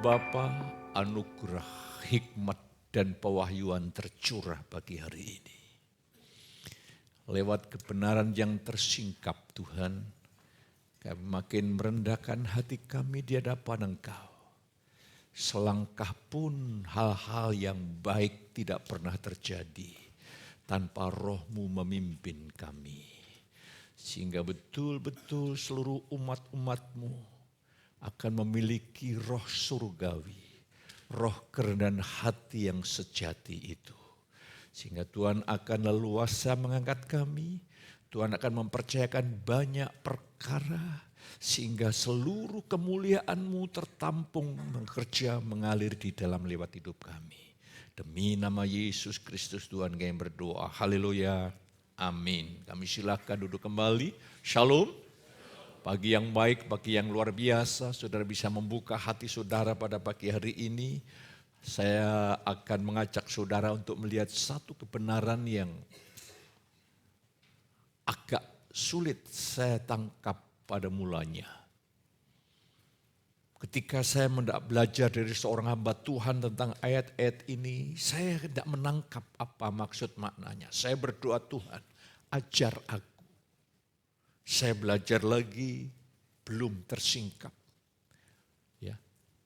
Bapa, anugerah, hikmat, dan pewahyuan tercurah bagi hari ini. Lewat kebenaran yang tersingkap Tuhan, kami makin merendahkan hati kami di hadapan Engkau. Selangkah pun hal-hal yang baik tidak pernah terjadi tanpa Roh-Mu memimpin kami. Sehingga betul-betul seluruh umat-umat-Mu akan memiliki roh surgawi, roh kerendahan hati yang sejati itu. Sehingga Tuhan akan leluasa mengangkat kami, Tuhan akan mempercayakan banyak perkara, sehingga seluruh kemuliaan-Mu tertampung, bekerja, mengalir di dalam lewat hidup kami. Demi nama Yesus Kristus Tuhan kami berdoa, haleluya, amin. Kami silakan duduk kembali, shalom. Pagi yang baik, pagi yang luar biasa, saudara bisa membuka hati saudara pada pagi hari ini. Saya akan mengajak saudara untuk melihat satu kebenaran yang agak sulit saya tangkap pada mulanya. Ketika saya belajar dari seorang hamba Tuhan tentang ayat-ayat ini, saya tidak menangkap apa maksud maknanya. Saya berdoa, Tuhan, ajar aku. Saya belajar lagi, belum tersingkap. Ya.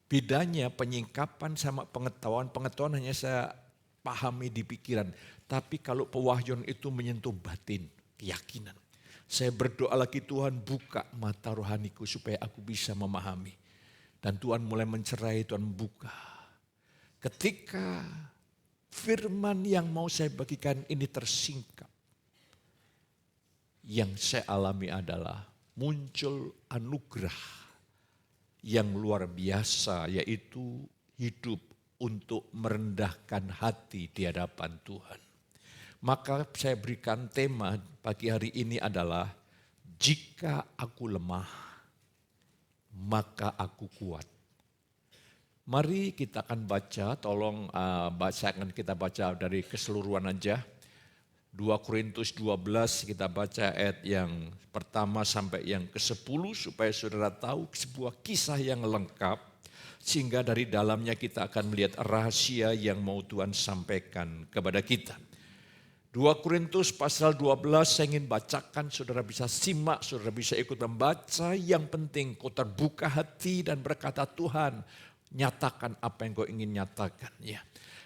Bedanya penyingkapan sama pengetahuan hanya saya pahami di pikiran. Tapi kalau pewahyuan itu menyentuh batin, keyakinan. Saya berdoa lagi, Tuhan buka mata rohaniku supaya aku bisa memahami. Dan Tuhan mulai mencerai, Tuhan buka. Ketika firman yang mau saya bagikan ini tersingkap, yang saya alami adalah muncul anugerah yang luar biasa, yaitu hidup untuk merendahkan hati di hadapan Tuhan. Maka saya berikan tema pagi hari ini adalah, jika aku lemah, maka aku kuat. Mari kita akan baca, tolong kita baca dari keseluruhan aja. 2 Korintus 12 kita baca ayat yang pertama sampai yang ke-10 supaya saudara tahu sebuah kisah yang lengkap sehingga dari dalamnya kita akan melihat rahasia yang mau Tuhan sampaikan kepada kita. 2 Korintus pasal 12 saya ingin bacakan, saudara bisa simak, saudara bisa ikut membaca. Yang penting kau terbuka hati dan berkata, Tuhan nyatakan apa yang kau ingin nyatakan. Ya.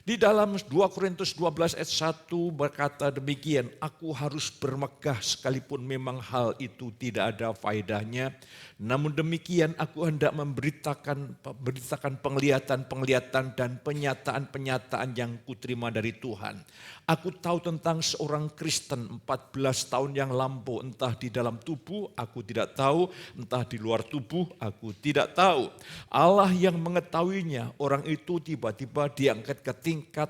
Di dalam 2 Korintus 12 ayat 1 berkata demikian, aku harus bermegah sekalipun memang hal itu tidak ada faedahnya. Namun demikian aku hendak memberitakan penglihatan dan penyataan yang kuterima dari Tuhan. Aku tahu tentang seorang Kristen 14 tahun yang lampau, entah di dalam tubuh aku tidak tahu, entah di luar tubuh aku tidak tahu. Allah yang mengetahuinya, orang itu tiba-tiba diangkat ke tingkat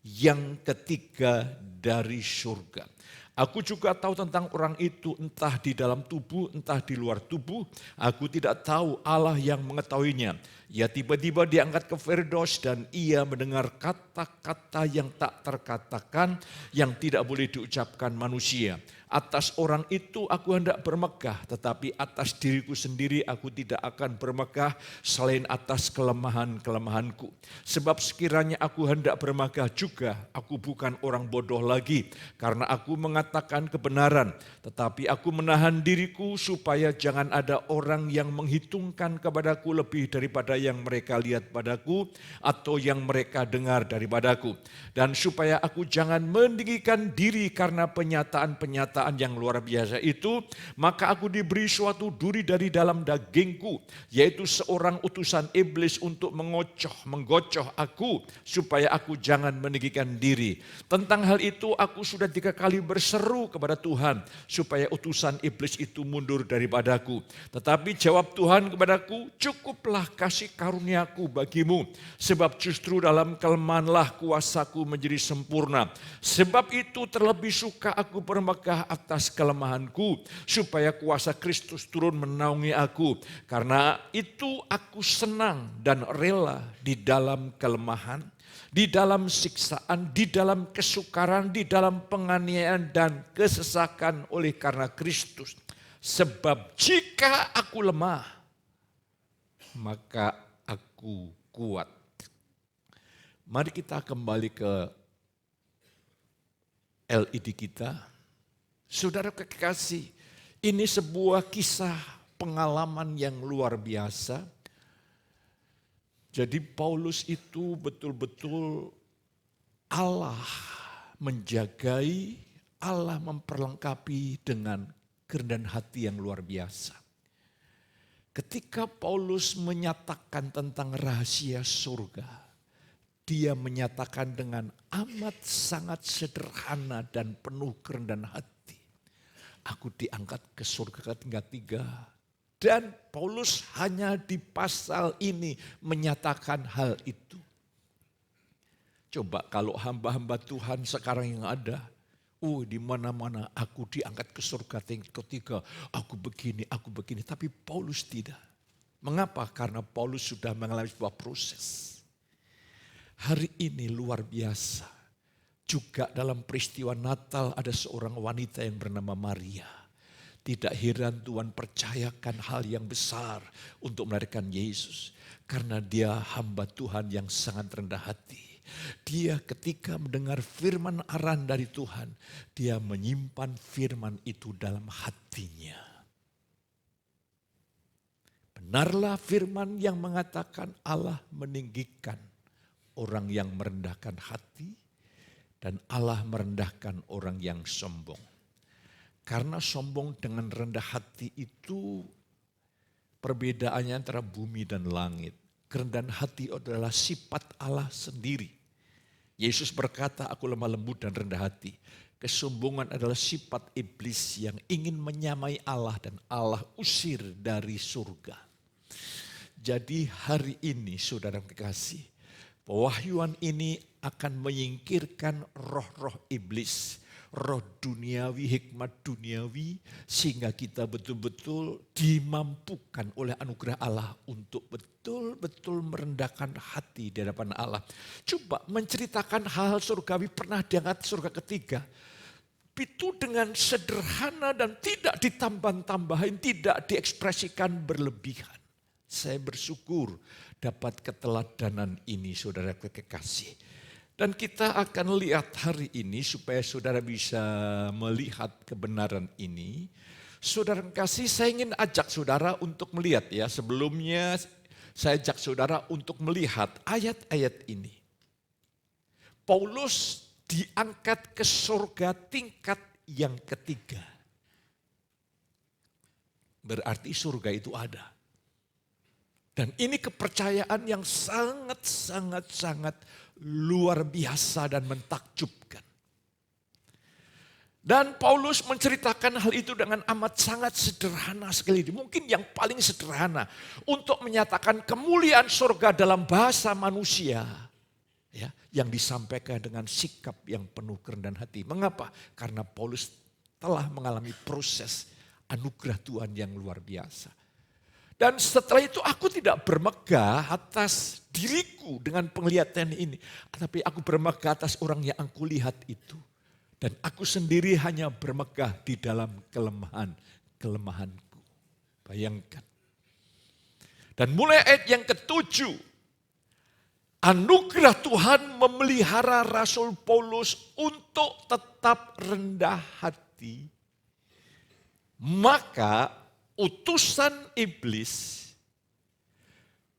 yang ketiga dari surga. Aku juga tahu tentang orang itu, entah di dalam tubuh, entah di luar tubuh. Aku tidak tahu, Allah yang mengetahuinya. Ia tiba-tiba diangkat ke Firdaus dan ia mendengar kata-kata yang tak terkatakan, yang tidak boleh diucapkan manusia. Atas orang itu aku hendak bermegah, tetapi atas diriku sendiri aku tidak akan bermegah selain atas kelemahan-kelemahanku. Sebab sekiranya aku hendak bermegah juga, aku bukan orang bodoh lagi, karena aku mengatakan kebenaran. Tetapi aku menahan diriku supaya jangan ada orang yang menghitungkan kepadaku lebih daripada yang mereka lihat padaku atau yang mereka dengar daripadaku. Dan supaya aku jangan meninggikan diri karena penyataan-penyataan yang luar biasa itu, maka aku diberi suatu duri dari dalam dagingku, yaitu seorang utusan iblis untuk menggocoh aku, supaya aku jangan meninggikan diri. Tentang hal itu aku sudah 3 kali berseru kepada Tuhan, supaya utusan iblis itu mundur daripadaku. Tetapi jawab Tuhan kepadaku, cukuplah kasih karuniaku bagimu, sebab justru dalam kelemahanlah kuasaku menjadi sempurna. Sebab itu terlebih suka aku bermegah atas kelemahanku, supaya kuasa Kristus turun menaungi aku. Karena itu aku senang dan rela di dalam kelemahan, di dalam siksaan, di dalam kesukaran, di dalam penganiayaan dan kesesakan oleh karena Kristus. Sebab jika aku lemah, maka aku kuat. Mari kita kembali ke LED kita. Saudara kekasih, ini sebuah kisah pengalaman yang luar biasa. Jadi Paulus itu betul-betul Allah menjagai, Allah memperlengkapi dengan kerendahan hati yang luar biasa. Ketika Paulus menyatakan tentang rahasia surga, dia menyatakan dengan amat sangat sederhana dan penuh kerendahan hati. Aku diangkat ke surga tingkat 3. Dan Paulus hanya di pasal ini menyatakan hal itu. Coba kalau hamba-hamba Tuhan sekarang yang ada, di mana-mana aku diangkat ke surga tingkat 3, aku begini. Tapi Paulus tidak. Mengapa? Karena Paulus sudah mengalami sebuah proses. Hari ini luar biasa. Juga dalam peristiwa Natal ada seorang wanita yang bernama Maria. Tidak heran Tuhan percayakan hal yang besar untuk melahirkan Yesus. Karena dia hamba Tuhan yang sangat rendah hati. Dia ketika mendengar firman arahan dari Tuhan, dia menyimpan firman itu dalam hatinya. Benarlah firman yang mengatakan Allah meninggikan orang yang merendahkan hati dan Allah merendahkan orang yang sombong. Karena sombong dengan rendah hati itu perbedaannya antara bumi dan langit. Kerendahan hati adalah sifat Allah sendiri. Yesus berkata, aku lemah lembut dan rendah hati. Kesombongan adalah sifat iblis yang ingin menyamai Allah dan Allah usir dari surga. Jadi hari ini saudara kekasih, pewahyuan ini akan menyingkirkan roh-roh iblis, roh duniawi, hikmat duniawi, sehingga kita betul-betul dimampukan oleh anugerah Allah untuk betul-betul merendahkan hati di hadapan Allah. Coba menceritakan hal-hal surgawi, pernah diangkat surga ketiga. Itu dengan sederhana dan tidak ditambah-tambahin, tidak diekspresikan berlebihan. Saya bersyukur dapat keteladanan ini saudara kekasih. Dan kita akan lihat hari ini supaya saudara bisa melihat kebenaran ini. Saudara kasih, saya ingin ajak saudara untuk melihat ya. Sebelumnya saya ajak saudara untuk melihat ayat-ayat ini. Paulus diangkat ke surga tingkat yang ketiga. Berarti surga itu ada. Dan ini kepercayaan yang sangat luar biasa dan mentakjubkan. Dan Paulus menceritakan hal itu dengan amat sangat sederhana sekali. Mungkin yang paling sederhana untuk menyatakan kemuliaan surga dalam bahasa manusia. Ya, yang disampaikan dengan sikap yang penuh kerendahan hati. Mengapa? Karena Paulus telah mengalami proses anugerah Tuhan yang luar biasa. Dan setelah itu aku tidak bermegah atas diriku dengan penglihatan ini. Tapi aku bermegah atas orang yang aku lihat itu. Dan aku sendiri hanya bermegah di dalam kelemahanku. Bayangkan. Dan mulai ayat yang ke-7. Anugerah Tuhan memelihara Rasul Paulus untuk tetap rendah hati. Maka utusan iblis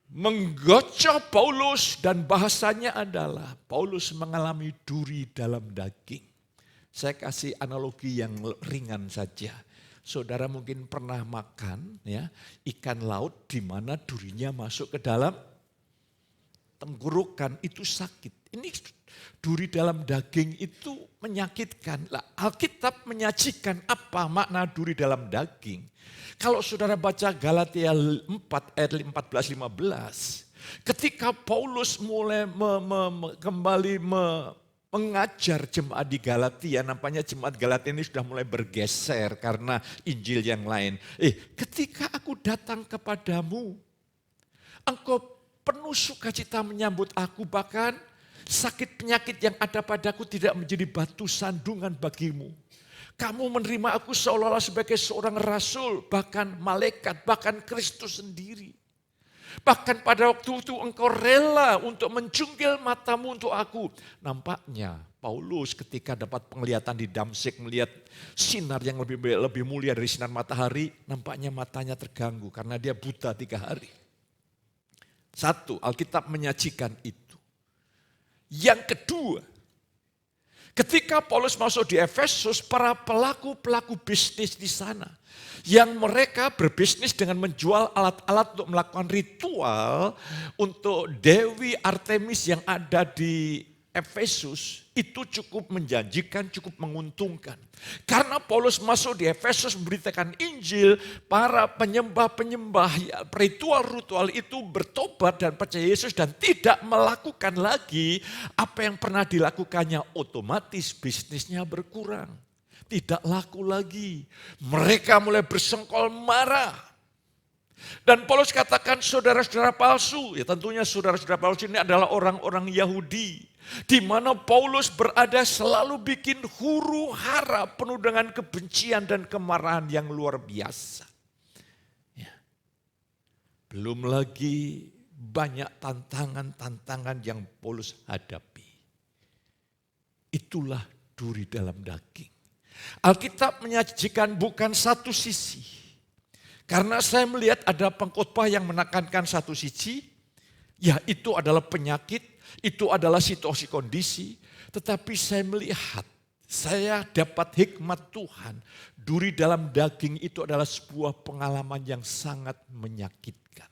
menggocok Paulus dan bahasanya adalah Paulus mengalami duri dalam daging. Saya kasih analogi yang ringan saja. Saudara mungkin pernah makan ya ikan laut di mana durinya masuk ke dalam tenggorokan, itu sakit. Ini duri dalam daging itu menyakitkan. Alkitab menyajikan apa makna duri dalam daging. Kalau saudara baca Galatia 4 ayat 14-15. Ketika Paulus mulai kembali mengajar jemaat di Galatia. Nampaknya jemaat Galatia ini sudah mulai bergeser karena Injil yang lain. Ketika aku datang kepadamu, engkau penuh sukacita menyambut aku, bahkan sakit penyakit yang ada padaku tidak menjadi batu sandungan bagimu. Kamu menerima aku seolah-olah sebagai seorang rasul, bahkan malaikat, bahkan Kristus sendiri. Bahkan pada waktu itu engkau rela untuk mencungkil matamu untuk aku. Nampaknya Paulus ketika dapat penglihatan di Damsyik melihat sinar yang lebih mulia dari sinar matahari, nampaknya matanya terganggu karena dia buta 3 hari. Satu, Alkitab menyajikan itu. Yang kedua, ketika Paulus masuk di Efesus, para pelaku bisnis di sana, yang mereka berbisnis dengan menjual alat-alat untuk melakukan ritual untuk Dewi Artemis yang ada di Efesus, itu cukup menjanjikan, cukup menguntungkan. Karena Paulus masuk di Efesus memberitakan Injil, para penyembah-penyembah ritual-ritual itu bertobat dan percaya Yesus dan tidak melakukan lagi apa yang pernah dilakukannya, otomatis bisnisnya berkurang. Tidak laku lagi. Mereka mulai bersengkol marah. Dan Paulus katakan saudara-saudara palsu, ya tentunya saudara-saudara palsu ini adalah orang-orang Yahudi. Di mana Paulus berada selalu bikin huru hara penuh dengan kebencian dan kemarahan yang luar biasa. Ya. Belum lagi banyak tantangan-tantangan yang Paulus hadapi. Itulah duri dalam daging. Alkitab menyajikan bukan satu sisi. Karena saya melihat ada pengkhotbah yang menekankan satu sisi, ya itu adalah penyakit, itu adalah situasi kondisi. Tetapi saya melihat, saya dapat hikmat Tuhan. Duri dalam daging itu adalah sebuah pengalaman yang sangat menyakitkan.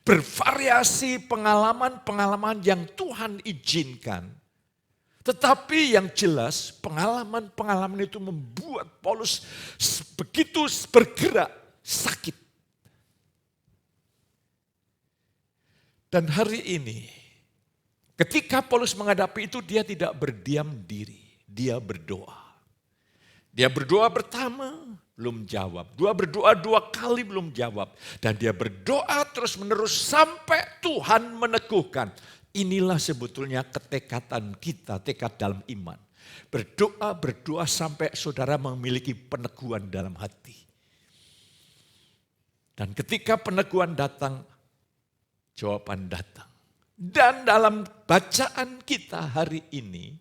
Bervariasi pengalaman-pengalaman yang Tuhan izinkan. Tetapi yang jelas pengalaman-pengalaman itu membuat Paulus begitu bergerak sakit. Dan hari ini ketika Paulus menghadapi itu dia tidak berdiam diri, dia berdoa. Dia berdoa pertama belum jawab, berdoa 2 kali belum jawab. Dan dia berdoa terus menerus sampai Tuhan meneguhkan. Inilah sebetulnya ketekatan kita, tekad dalam iman. Berdoa sampai saudara memiliki peneguhan dalam hati. Dan ketika peneguhan datang, jawaban datang. Dan dalam bacaan kita hari ini,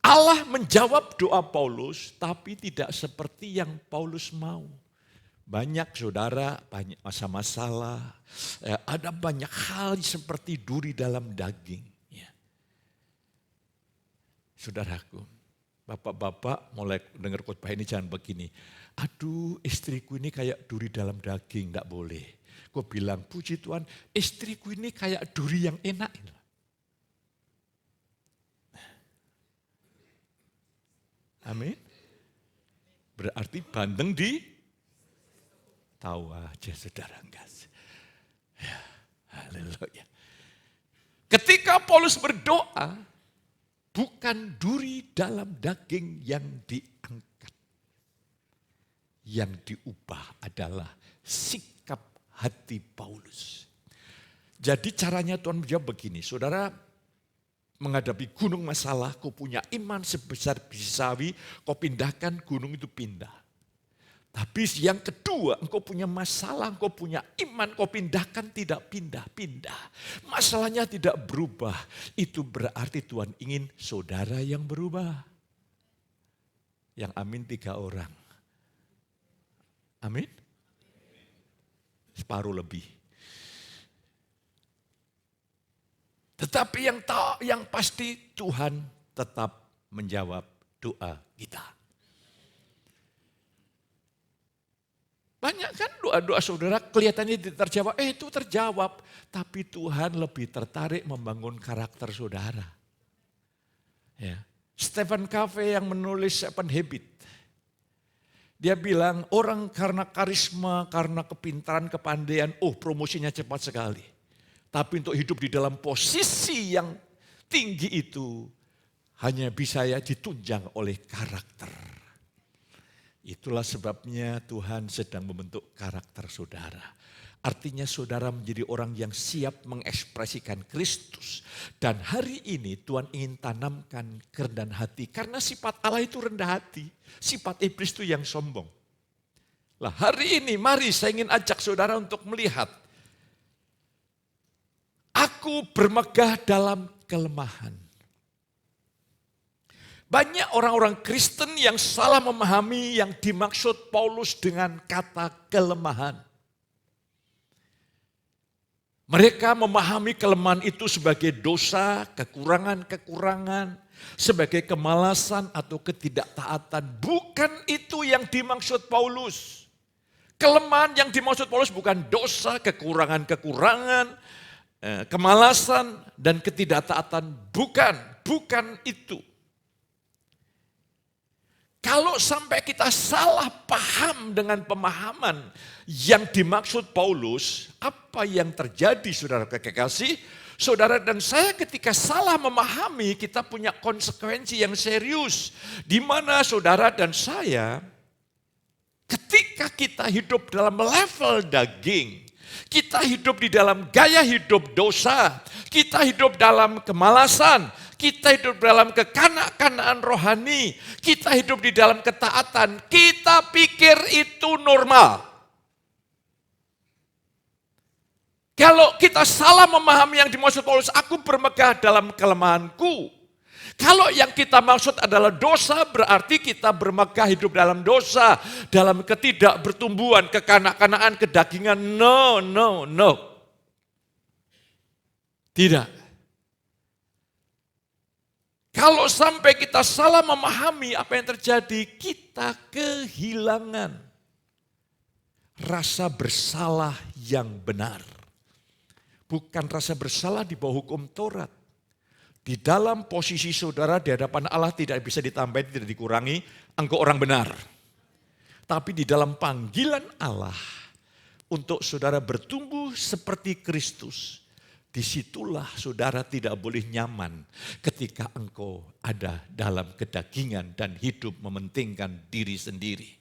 Allah menjawab doa Paulus, tapi tidak seperti yang Paulus mau. Banyak saudara, banyak masalah, ada banyak hal seperti duri dalam daging. Ya. Saudaraku, bapak-bapak mulai dengar khotbah ini jangan begini. Aduh istriku ini kayak duri dalam daging, enggak boleh. Kau bilang, puji Tuhan istriku ini kayak duri yang enak. Amin. Berarti bandeng di tahu aja saudara enggak. Ya, haleluya. Ketika Paulus berdoa, bukan duri dalam daging yang diangkat. Yang diubah adalah sikap hati Paulus. Jadi caranya Tuhan menjawab begini, saudara menghadapi gunung masalah, kau punya iman sebesar bisawi, kau pindahkan gunung itu pindah. Tapi yang kedua, engkau punya masalah, engkau punya iman, kau pindahkan tidak pindah-pindah. Masalahnya tidak berubah. Itu berarti Tuhan ingin saudara yang berubah. Yang amin 3 orang. Amin. Separuh lebih. Tetapi yang pasti Tuhan tetap menjawab doa kita. Banyak kan doa-doa saudara kelihatannya tidak terjawab. Itu terjawab. Tapi Tuhan lebih tertarik membangun karakter saudara. Ya. Stephen Covey yang menulis 7 Habits. Dia bilang orang karena karisma, karena kepintaran, kepandaian, promosinya cepat sekali. Tapi untuk hidup di dalam posisi yang tinggi itu hanya bisa ditunjang oleh karakter. Itulah sebabnya Tuhan sedang membentuk karakter saudara. Artinya saudara menjadi orang yang siap mengekspresikan Kristus. Dan hari ini Tuhan ingin tanamkan kerendahan hati. Karena sifat Allah itu rendah hati. Sifat iblis itu yang sombong. Lah hari ini mari saya ingin ajak saudara untuk melihat. Aku bermegah dalam kelemahan. Banyak orang-orang Kristen yang salah memahami yang dimaksud Paulus dengan kata kelemahan. Mereka memahami kelemahan itu sebagai dosa, kekurangan-kekurangan, sebagai kemalasan atau ketidaktaatan. Bukan itu yang dimaksud Paulus. Kelemahan yang dimaksud Paulus bukan dosa, kekurangan-kekurangan, kemalasan, dan ketidaktaatan. Bukan itu. Kalau sampai kita salah paham dengan pemahaman yang dimaksud Paulus, apa yang terjadi saudara kekasih? Saudara dan saya ketika salah memahami, kita punya konsekuensi yang serius. Di mana saudara dan saya, ketika kita hidup dalam level daging, kita hidup di dalam gaya hidup dosa, kita hidup dalam kemalasan, kita hidup dalam kekanak-kanaan rohani, kita hidup di dalam ketaatan, kita pikir itu normal. Kalau kita salah memahami yang dimaksud Paulus, aku bermegah dalam kelemahanku. Kalau yang kita maksud adalah dosa, berarti kita bermegah hidup dalam dosa, dalam ketidakbertumbuhan, kekanak-kanaan, kedagingan. No. Tidak. Kalau sampai kita salah memahami apa yang terjadi, kita kehilangan rasa bersalah yang benar. Bukan rasa bersalah di bawah hukum Taurat. Di dalam posisi saudara di hadapan Allah tidak bisa ditambahin, tidak dikurangi, engkau orang benar. Tapi di dalam panggilan Allah untuk saudara bertumbuh seperti Kristus, disitulah saudara tidak boleh nyaman ketika engkau ada dalam kedagingan dan hidup mementingkan diri sendiri.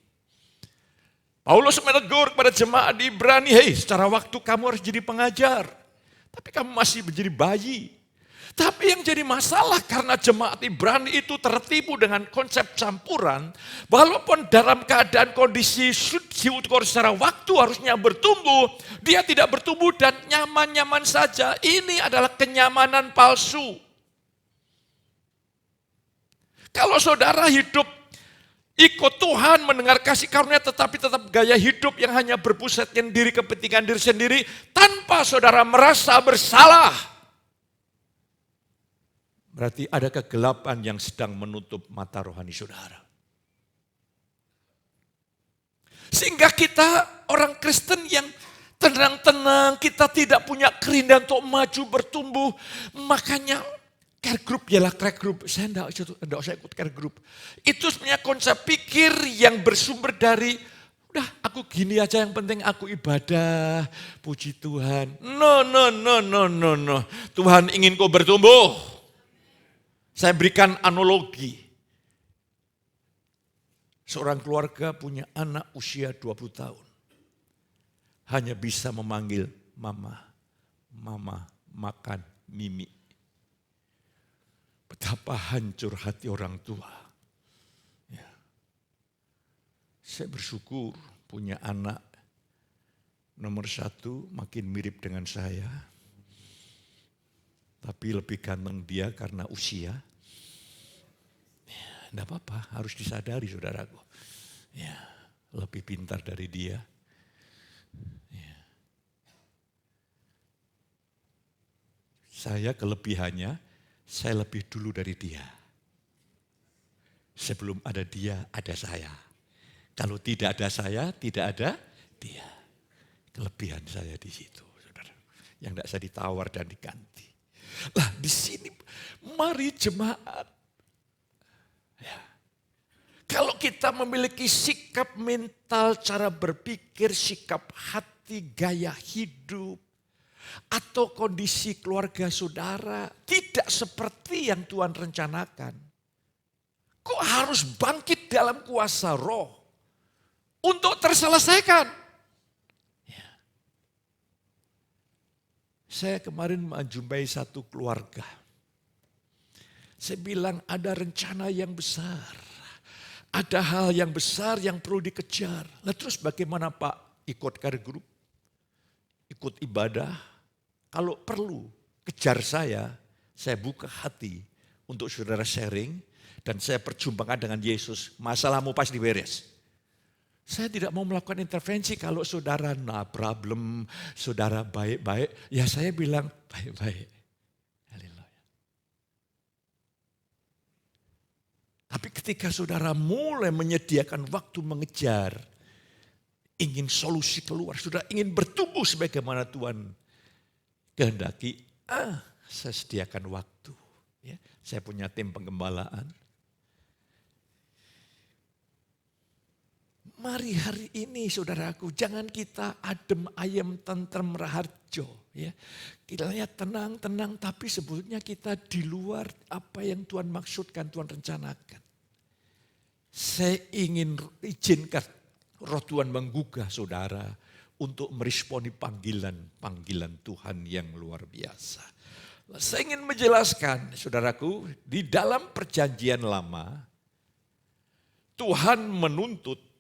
Paulus menegur kepada jemaat di Ibrani, hei secara waktu kamu harus jadi pengajar. Tapi kamu masih menjadi bayi. Tapi yang jadi masalah karena jemaat Ibrani itu tertipu dengan konsep campuran. Walaupun dalam keadaan kondisi diukur secara waktu harusnya bertumbuh. Dia tidak bertumbuh dan nyaman-nyaman saja. Ini adalah kenyamanan palsu. Kalau saudara hidup ikut Tuhan, mendengar kasih karunia tetapi tetap gaya hidup yang hanya berpusatkan diri kepentingan diri sendiri. Tanpa saudara merasa bersalah. Berarti ada kegelapan yang sedang menutup mata rohani saudara. Sehingga kita orang Kristen yang tenang-tenang, kita tidak punya kerinduan untuk maju bertumbuh. Makanya care group ialah care group. Saya tidak usah ikut care group. Itu sebenarnya konsep pikir yang bersumber dari, udah aku gini aja yang penting aku ibadah, puji Tuhan. No. Tuhan ingin kau bertumbuh. Saya berikan analogi. Seorang keluarga punya anak usia 20 tahun. Hanya bisa memanggil mama makan mimi. Betapa hancur hati orang tua. Ya. Saya bersyukur punya anak nomor 1 makin mirip dengan saya. Tapi lebih ganteng dia karena usia. Tidak apa-apa, harus disadari saudaraku. Ya, lebih pintar dari dia. Ya. Saya kelebihannya, saya lebih dulu dari dia. Sebelum ada dia, ada saya. Kalau tidak ada saya, tidak ada dia. Kelebihan saya di situ, saudara. Yang tidak bisa ditawar dan diganti. Lah di sini, mari jemaat. Ya. Kalau kita memiliki sikap mental, cara berpikir, sikap hati, gaya hidup, atau kondisi keluarga saudara tidak seperti yang Tuhan rencanakan, kok harus bangkit dalam kuasa roh untuk terselesaikan? Ya. Saya kemarin menjumpai satu keluarga. Saya bilang ada rencana yang besar. Ada hal yang besar yang perlu dikejar. Nah terus bagaimana Pak? Ikut care group? Ikut ibadah? Kalau perlu, kejar saya buka hati untuk saudara sharing, dan saya perjumpakan dengan Yesus, masalahmu pasti beres. Saya tidak mau melakukan intervensi kalau saudara problem, saudara baik-baik, ya saya bilang baik-baik. Haleluya. Tapi ketika saudara mulai menyediakan waktu mengejar, ingin solusi keluar, saudara ingin bertumbuh sebagaimana Tuhan kehendaki, saya sediakan waktu. Ya, saya punya tim penggembalaan. Mari hari ini saudaraku, jangan kita adem ayem tentrem raharjo. Ya. Kita lihat tenang, tapi sebetulnya kita di luar apa yang Tuhan maksudkan, Tuhan rencanakan. Saya ingin izinkan Roh Tuhan menggugah saudara untuk meresponi panggilan Tuhan yang luar biasa. Saya ingin menjelaskan saudaraku, di dalam perjanjian lama, Tuhan menuntut.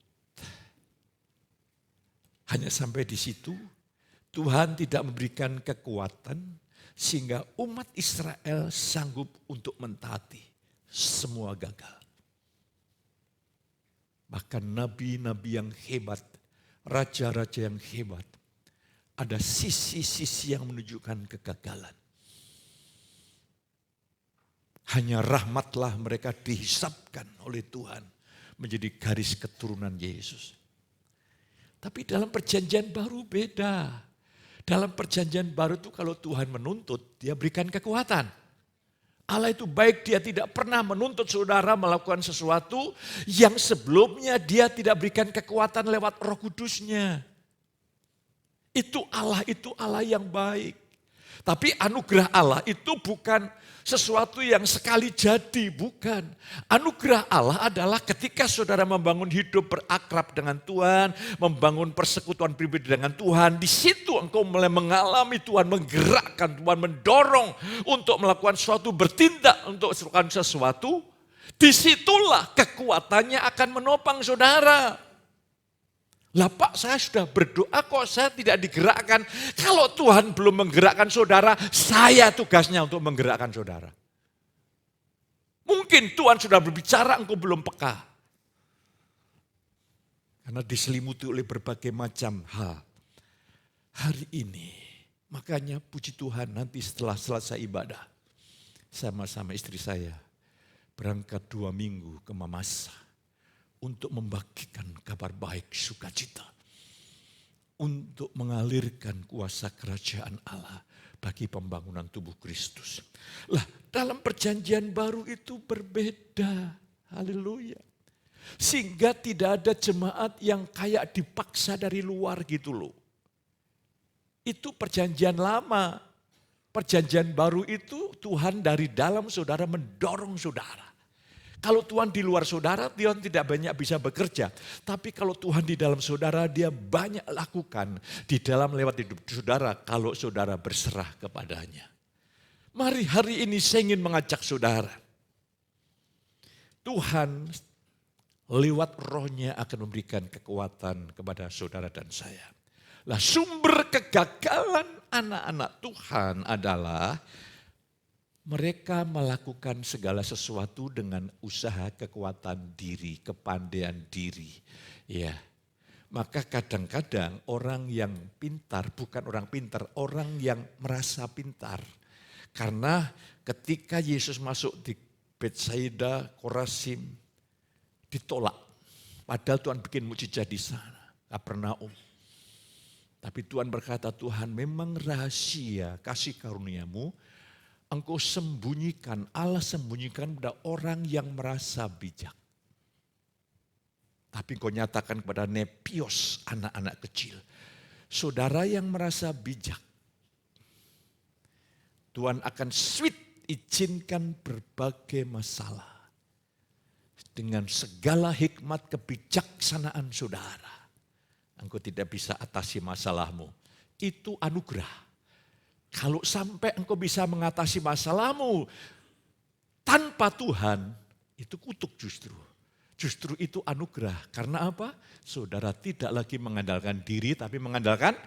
Hanya sampai di situ, Tuhan tidak memberikan kekuatan sehingga umat Israel sanggup untuk mentaati. Semua gagal. Bahkan nabi-nabi yang hebat, raja-raja yang hebat, ada sisi-sisi yang menunjukkan kegagalan. Hanya rahmatlah mereka dihisapkan oleh Tuhan menjadi garis keturunan Yesus. Tapi dalam perjanjian baru beda. Dalam perjanjian baru itu kalau Tuhan menuntut, dia berikan kekuatan. Allah itu baik, dia tidak pernah menuntut saudara melakukan sesuatu yang sebelumnya dia tidak berikan kekuatan lewat Roh Kudusnya. Itu Allah yang baik. Tapi anugerah Allah itu bukan sesuatu yang sekali jadi, bukan. Anugerah Allah adalah ketika saudara membangun hidup berakrab dengan Tuhan, membangun persekutuan pribadi dengan Tuhan, di situ engkau mulai mengalami Tuhan menggerakkan, Tuhan mendorong untuk melakukan sesuatu, bertindak untuk melakukan sesuatu, disitulah kekuatannya akan menopang saudara. Lah Pak, saya sudah berdoa kok saya tidak digerakkan. Kalau Tuhan belum menggerakkan saudara, saya tugasnya untuk menggerakkan saudara. Mungkin Tuhan sudah berbicara, engkau belum peka. Karena diselimuti oleh berbagai macam hal. Hari ini, makanya puji Tuhan nanti setelah selesai ibadah, sama-sama istri saya berangkat 2 minggu ke Mamasa. Untuk membagikan kabar baik sukacita. Untuk mengalirkan kuasa kerajaan Allah bagi pembangunan tubuh Kristus. Lah dalam perjanjian baru itu berbeda. Haleluya. Sehingga tidak ada jemaat yang kayak dipaksa dari luar gitu loh. Itu perjanjian lama. Perjanjian baru itu Tuhan dari dalam saudara mendorong saudara. Kalau Tuhan di luar saudara, Tuhan tidak banyak bisa bekerja. Tapi kalau Tuhan di dalam saudara, dia banyak lakukan di dalam lewat hidup saudara kalau saudara berserah kepadanya. Mari hari ini saya ingin mengajak saudara. Tuhan lewat rohnya akan memberikan kekuatan kepada saudara dan saya. Lah sumber kegagalan anak-anak Tuhan adalah mereka melakukan segala sesuatu dengan usaha kekuatan diri, kepandaian diri. Ya. Maka kadang-kadang orang yang pintar, bukan orang pintar, orang yang merasa pintar. Karena ketika Yesus masuk di Betsaida, Korasim, ditolak. Padahal Tuhan bikin mukjizat di sana, Kapernaum. Tapi Tuhan berkata, Tuhan memang rahasia kasih karuniamu, engkau sembunyikan, Allah sembunyikan pada orang yang merasa bijak. Tapi engkau nyatakan kepada nepios, anak-anak kecil. Saudara yang merasa bijak, Tuhan akan izinkan berbagai masalah. Dengan segala hikmat kebijaksanaan saudara. Engkau tidak bisa atasi masalahmu. Itu anugerah. Kalau sampai engkau bisa mengatasi masalahmu tanpa Tuhan, itu kutuk justru. Justru itu anugerah. Karena apa? Saudara tidak lagi mengandalkan diri, tapi mengandalkan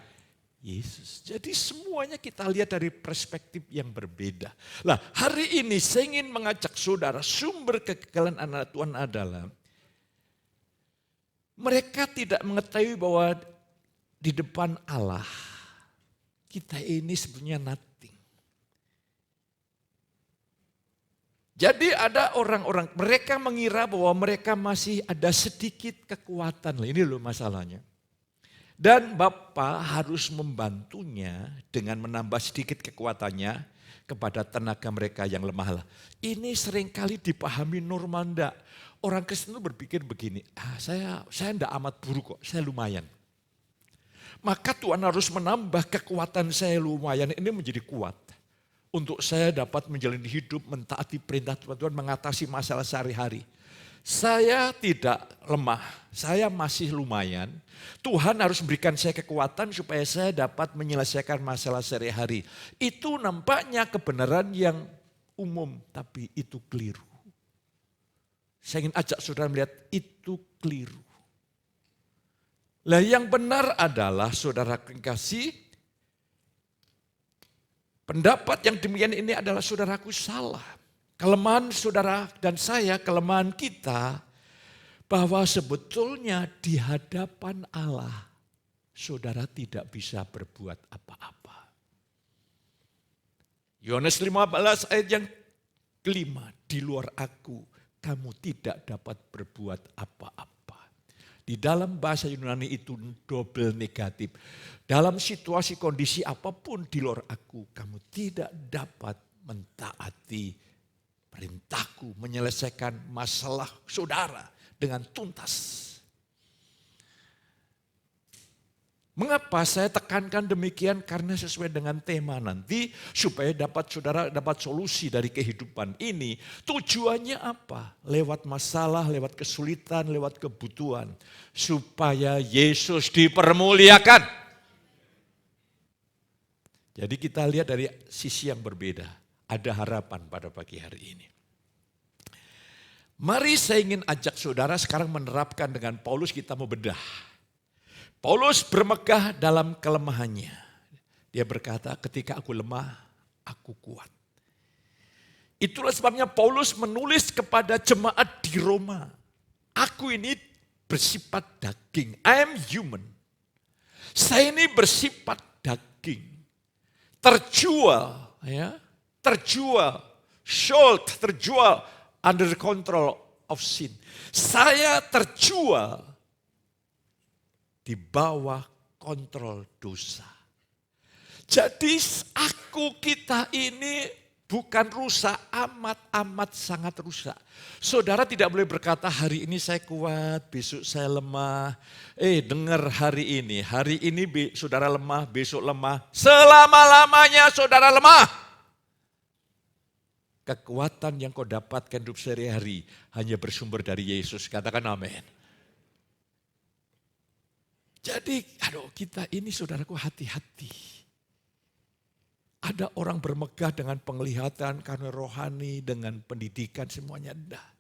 Yesus. Jadi semuanya kita lihat dari perspektif yang berbeda. Nah, hari ini saya ingin mengajak saudara, sumber kegagalan anak Tuhan adalah mereka tidak mengetahui bahwa di depan Allah kita ini sebenarnya nothing. Jadi ada orang-orang, mereka mengira bahwa mereka masih ada sedikit kekuatan. Ini loh masalahnya. Dan Bapa harus membantunya dengan menambah sedikit kekuatannya kepada tenaga mereka yang lemah. Ini seringkali dipahami normal enggak. Orang Kristen itu berpikir begini, saya enggak amat buruk kok, saya lumayan. Maka Tuhan harus menambah kekuatan saya lumayan ini menjadi kuat. Untuk saya dapat menjalani hidup, mentaati perintah Tuhan, mengatasi masalah sehari-hari. Saya tidak lemah, saya masih lumayan. Tuhan harus berikan saya kekuatan supaya saya dapat menyelesaikan masalah sehari-hari. Itu nampaknya kebenaran yang umum, tapi itu keliru. Saya ingin ajak saudara melihat itu keliru. Lah yang benar adalah saudara kekasih, pendapat yang demikian ini adalah saudaraku salah. Kelemahan saudara dan saya, kelemahan kita, bahwa sebetulnya di hadapan Allah, saudara tidak bisa berbuat apa-apa. Yohanes 15 ayat yang kelima, di luar aku, kamu tidak dapat berbuat apa-apa. Di dalam bahasa Yunani itu double negatif. Dalam situasi kondisi apapun di luar aku, kamu tidak dapat mentaati perintahku, menyelesaikan masalah saudara dengan tuntas. Mengapa saya tekankan demikian? Karena sesuai dengan tema nanti, supaya saudara dapat solusi dari kehidupan ini. Tujuannya apa? Lewat masalah, lewat kesulitan, lewat kebutuhan. Supaya Yesus dipermuliakan. Jadi kita lihat dari sisi yang berbeda. Ada harapan pada pagi hari ini. Mari saya ingin ajak saudara sekarang menerapkan dengan Paulus, kita mau bedah. Paulus bermegah dalam kelemahannya. Dia berkata, ketika aku lemah, aku kuat. Itulah sebabnya Paulus menulis kepada jemaat di Roma. Aku ini bersifat daging. I am human. Saya ini bersifat daging. Terjual, ya. Terjual, sold, terjual under the control of sin. Saya terjual di bawah kontrol dosa. Jadi kita ini bukan rusak, amat sangat rusak. Saudara tidak boleh berkata hari ini saya kuat, besok saya lemah. Dengar hari ini saudara lemah, besok lemah. Selama-lamanya saudara lemah. Kekuatan yang kau dapatkan hidup sehari-hari hanya bersumber dari Yesus. Katakan amin. Jadi kita ini saudaraku hati-hati. Ada orang bermegah dengan penglihatan karena rohani, dengan pendidikan semuanya enggak.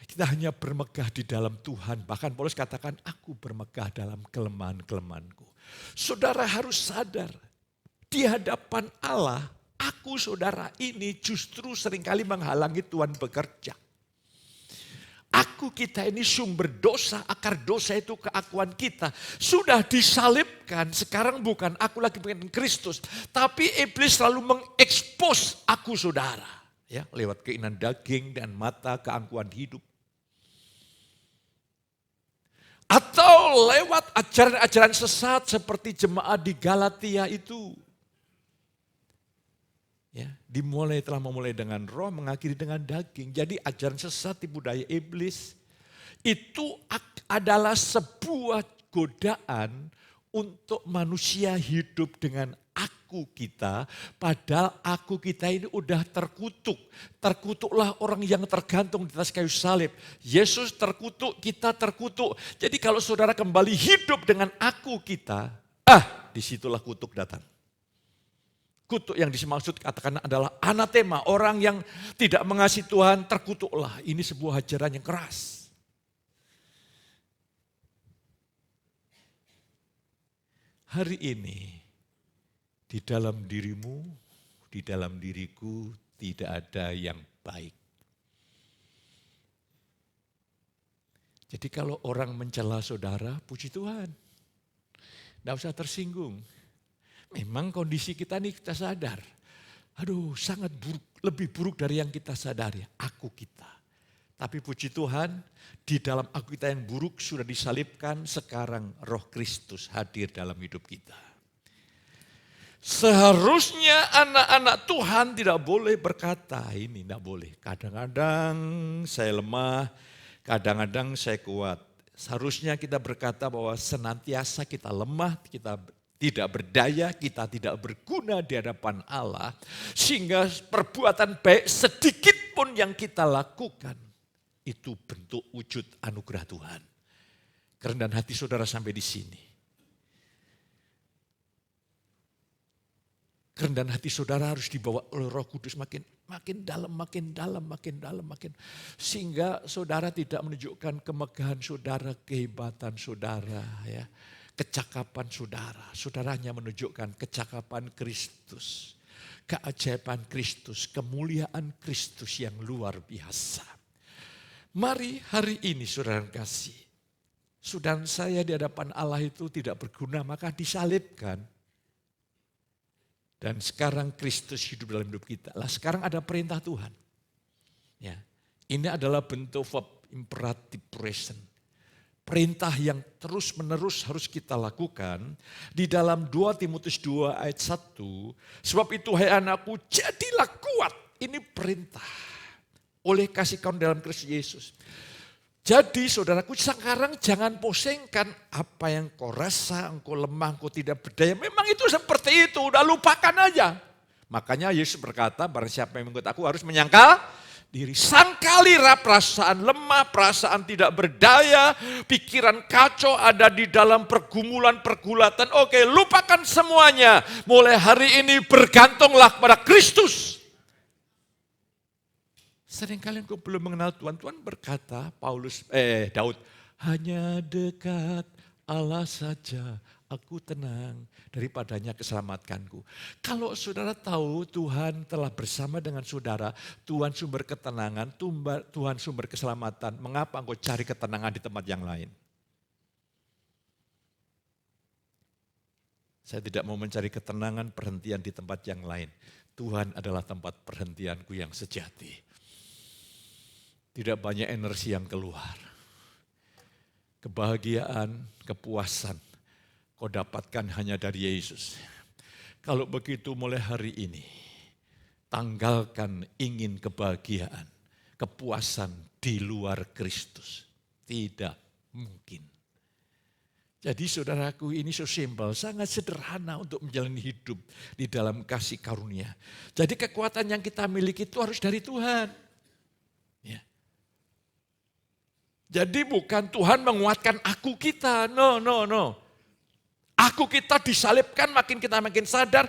Kita hanya bermegah di dalam Tuhan. Bahkan Paulus katakan aku bermegah dalam kelemahan-kelemahanku. Saudara harus sadar di hadapan Allah, aku saudara ini justru seringkali menghalangi Tuhan bekerja. Kita ini sumber dosa, akar dosa itu keakuan kita. Sudah disalibkan, sekarang bukan aku lagi dengan Kristus. Tapi iblis selalu mengekspos aku saudara. Ya, lewat keinginan daging dan mata, keangkuhan hidup. Atau lewat ajaran-ajaran sesat seperti jemaat di Galatia itu. Ya, telah memulai dengan roh, mengakhiri dengan daging. Jadi ajaran sesat, tipu daya iblis itu adalah sebuah godaan untuk manusia hidup dengan aku kita. Padahal aku kita ini udah terkutuk. Terkutuklah orang yang tergantung di atas kayu salib. Yesus terkutuk, kita terkutuk. Jadi kalau saudara kembali hidup dengan aku kita, disitulah kutuk datang. Kutuk yang dimaksud katakan adalah anatema, orang yang tidak mengasihi Tuhan terkutuklah. Ini sebuah ajaran yang keras. Hari ini di dalam dirimu, di dalam diriku tidak ada yang baik. Jadi kalau orang mencela saudara, puji Tuhan. Tidak usah tersinggung. Memang kondisi kita ini kita sadar. Aduh, sangat buruk, lebih buruk dari yang kita sadari. Aku kita. Tapi puji Tuhan, di dalam aku kita yang buruk sudah disalibkan, sekarang Roh Kristus hadir dalam hidup kita. Seharusnya anak-anak Tuhan tidak boleh berkata, ini tidak boleh. Kadang-kadang saya lemah, kadang-kadang saya kuat. Seharusnya kita berkata bahwa senantiasa kita lemah, kita tidak berdaya, kita tidak berguna di hadapan Allah. Sehingga perbuatan baik sedikit pun yang kita lakukan, itu bentuk wujud anugerah Tuhan. Kerendahan hati saudara sampai di sini. Kerendahan hati saudara harus dibawa oleh Roh Kudus makin dalam, sehingga saudara tidak menunjukkan kemegahan saudara, kehebatan saudara, ya, kecakapan saudara. Saudara hanya menunjukkan kecakapan Kristus, keajaiban Kristus, kemuliaan Kristus yang luar biasa. Mari hari ini saudara kasih, saudara saya di hadapan Allah itu tidak berguna, maka disalibkan. Dan sekarang Kristus hidup dalam hidup kita. Lah sekarang ada perintah Tuhan. Ya, ini adalah bentuk verb imperatif present. Perintah yang terus menerus harus kita lakukan. Di dalam 2 Timotius 2 ayat 1. Sebab itu hai anakku, jadilah kuat. Ini perintah. Oleh kasih karunia dalam Kristus Yesus. Jadi saudaraku, sekarang jangan pusingkan apa yang kau rasa, engkau lemah, engkau tidak berdaya. Memang itu seperti itu, udah lupakan aja. Makanya Yesus berkata, barang siapa yang mengikut aku harus menyangkal diri. Sangkalilah perasaan lemah, perasaan tidak berdaya, pikiran kacau ada di dalam pergulatan. Oke, lupakan semuanya. Mulai hari ini bergantunglah kepada Kristus. Seringkali engkau belum mengenal Tuhan. Tuhan berkata, Daud, hanya dekat Allah saja aku tenang, daripadanya keselamatkanku. Kalau saudara tahu Tuhan telah bersama dengan saudara, Tuhan sumber ketenangan, Tuhan sumber keselamatan, mengapa engkau cari ketenangan di tempat yang lain? Saya tidak mau mencari ketenangan, perhentian di tempat yang lain. Tuhan adalah tempat perhentianku yang sejati. Tidak banyak energi yang keluar. Kebahagiaan, kepuasan, kau dapatkan hanya dari Yesus. Kalau begitu mulai hari ini, tanggalkan ingin kebahagiaan, kepuasan di luar Kristus. Tidak mungkin. Jadi saudaraku, ini so simple, sangat sederhana untuk menjalani hidup di dalam kasih karunia. Jadi kekuatan yang kita miliki itu harus dari Tuhan. Ya. Jadi bukan Tuhan menguatkan aku kita, no. Aku kita disalibkan, kita makin sadar.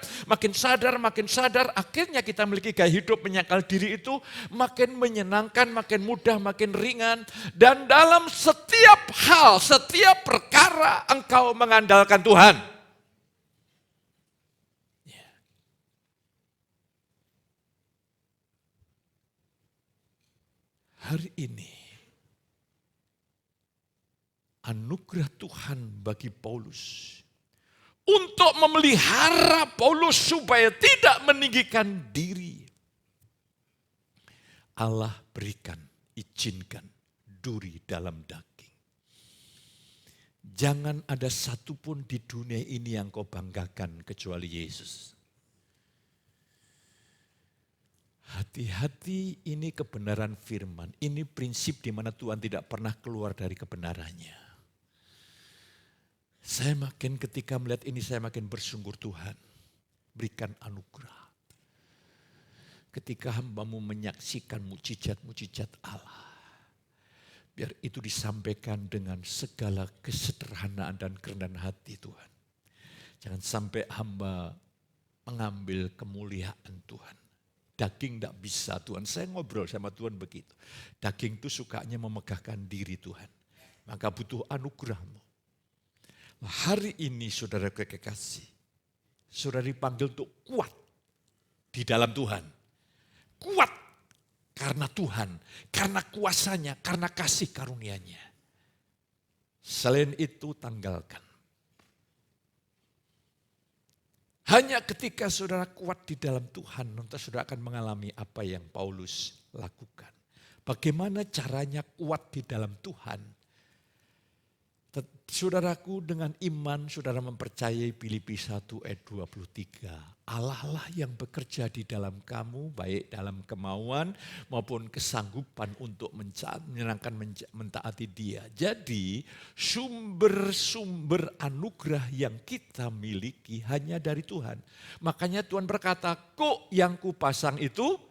Akhirnya kita memiliki gaya hidup menyangkal diri itu makin menyenangkan, makin mudah, makin ringan. Dan dalam setiap hal, setiap perkara engkau mengandalkan Tuhan. Hari ini, anugerah Tuhan bagi Paulus untuk memelihara Paulus supaya tidak meninggikan diri. Allah berikan, izinkan duri dalam daging. Jangan ada satupun di dunia ini yang kau banggakan kecuali Yesus. Hati-hati, ini kebenaran firman. Ini prinsip di mana Tuhan tidak pernah keluar dari kebenarannya. Saya ketika melihat ini saya makin bersungguh Tuhan. Berikan anugerah. Ketika hambamu menyaksikan mujizat-mujizat Allah. Biar itu disampaikan dengan segala kesederhanaan dan kerendahan hati Tuhan. Jangan sampai hamba mengambil kemuliaan Tuhan. Daging tidak bisa Tuhan. Saya ngobrol sama Tuhan begitu. Daging itu sukanya memegahkan diri Tuhan. Maka butuh anugerah-Mu. Hari ini saudara kekasih, saudara dipanggil untuk kuat di dalam Tuhan. Kuat karena Tuhan, karena kuasanya, karena kasih karunia-Nya. Selain itu tanggalkan. Hanya ketika saudara kuat di dalam Tuhan, nanti saudara akan mengalami apa yang Paulus lakukan. Bagaimana caranya kuat di dalam Tuhan? Saudaraku, dengan iman saudara mempercayai Filipi 1 ayat 23. Allah lah yang bekerja di dalam kamu, baik dalam kemauan maupun kesanggupan untuk menyenangkan, mentaati Dia. Jadi sumber-sumber anugerah yang kita miliki hanya dari Tuhan. Makanya Tuhan berkata, kok yang kupasang itu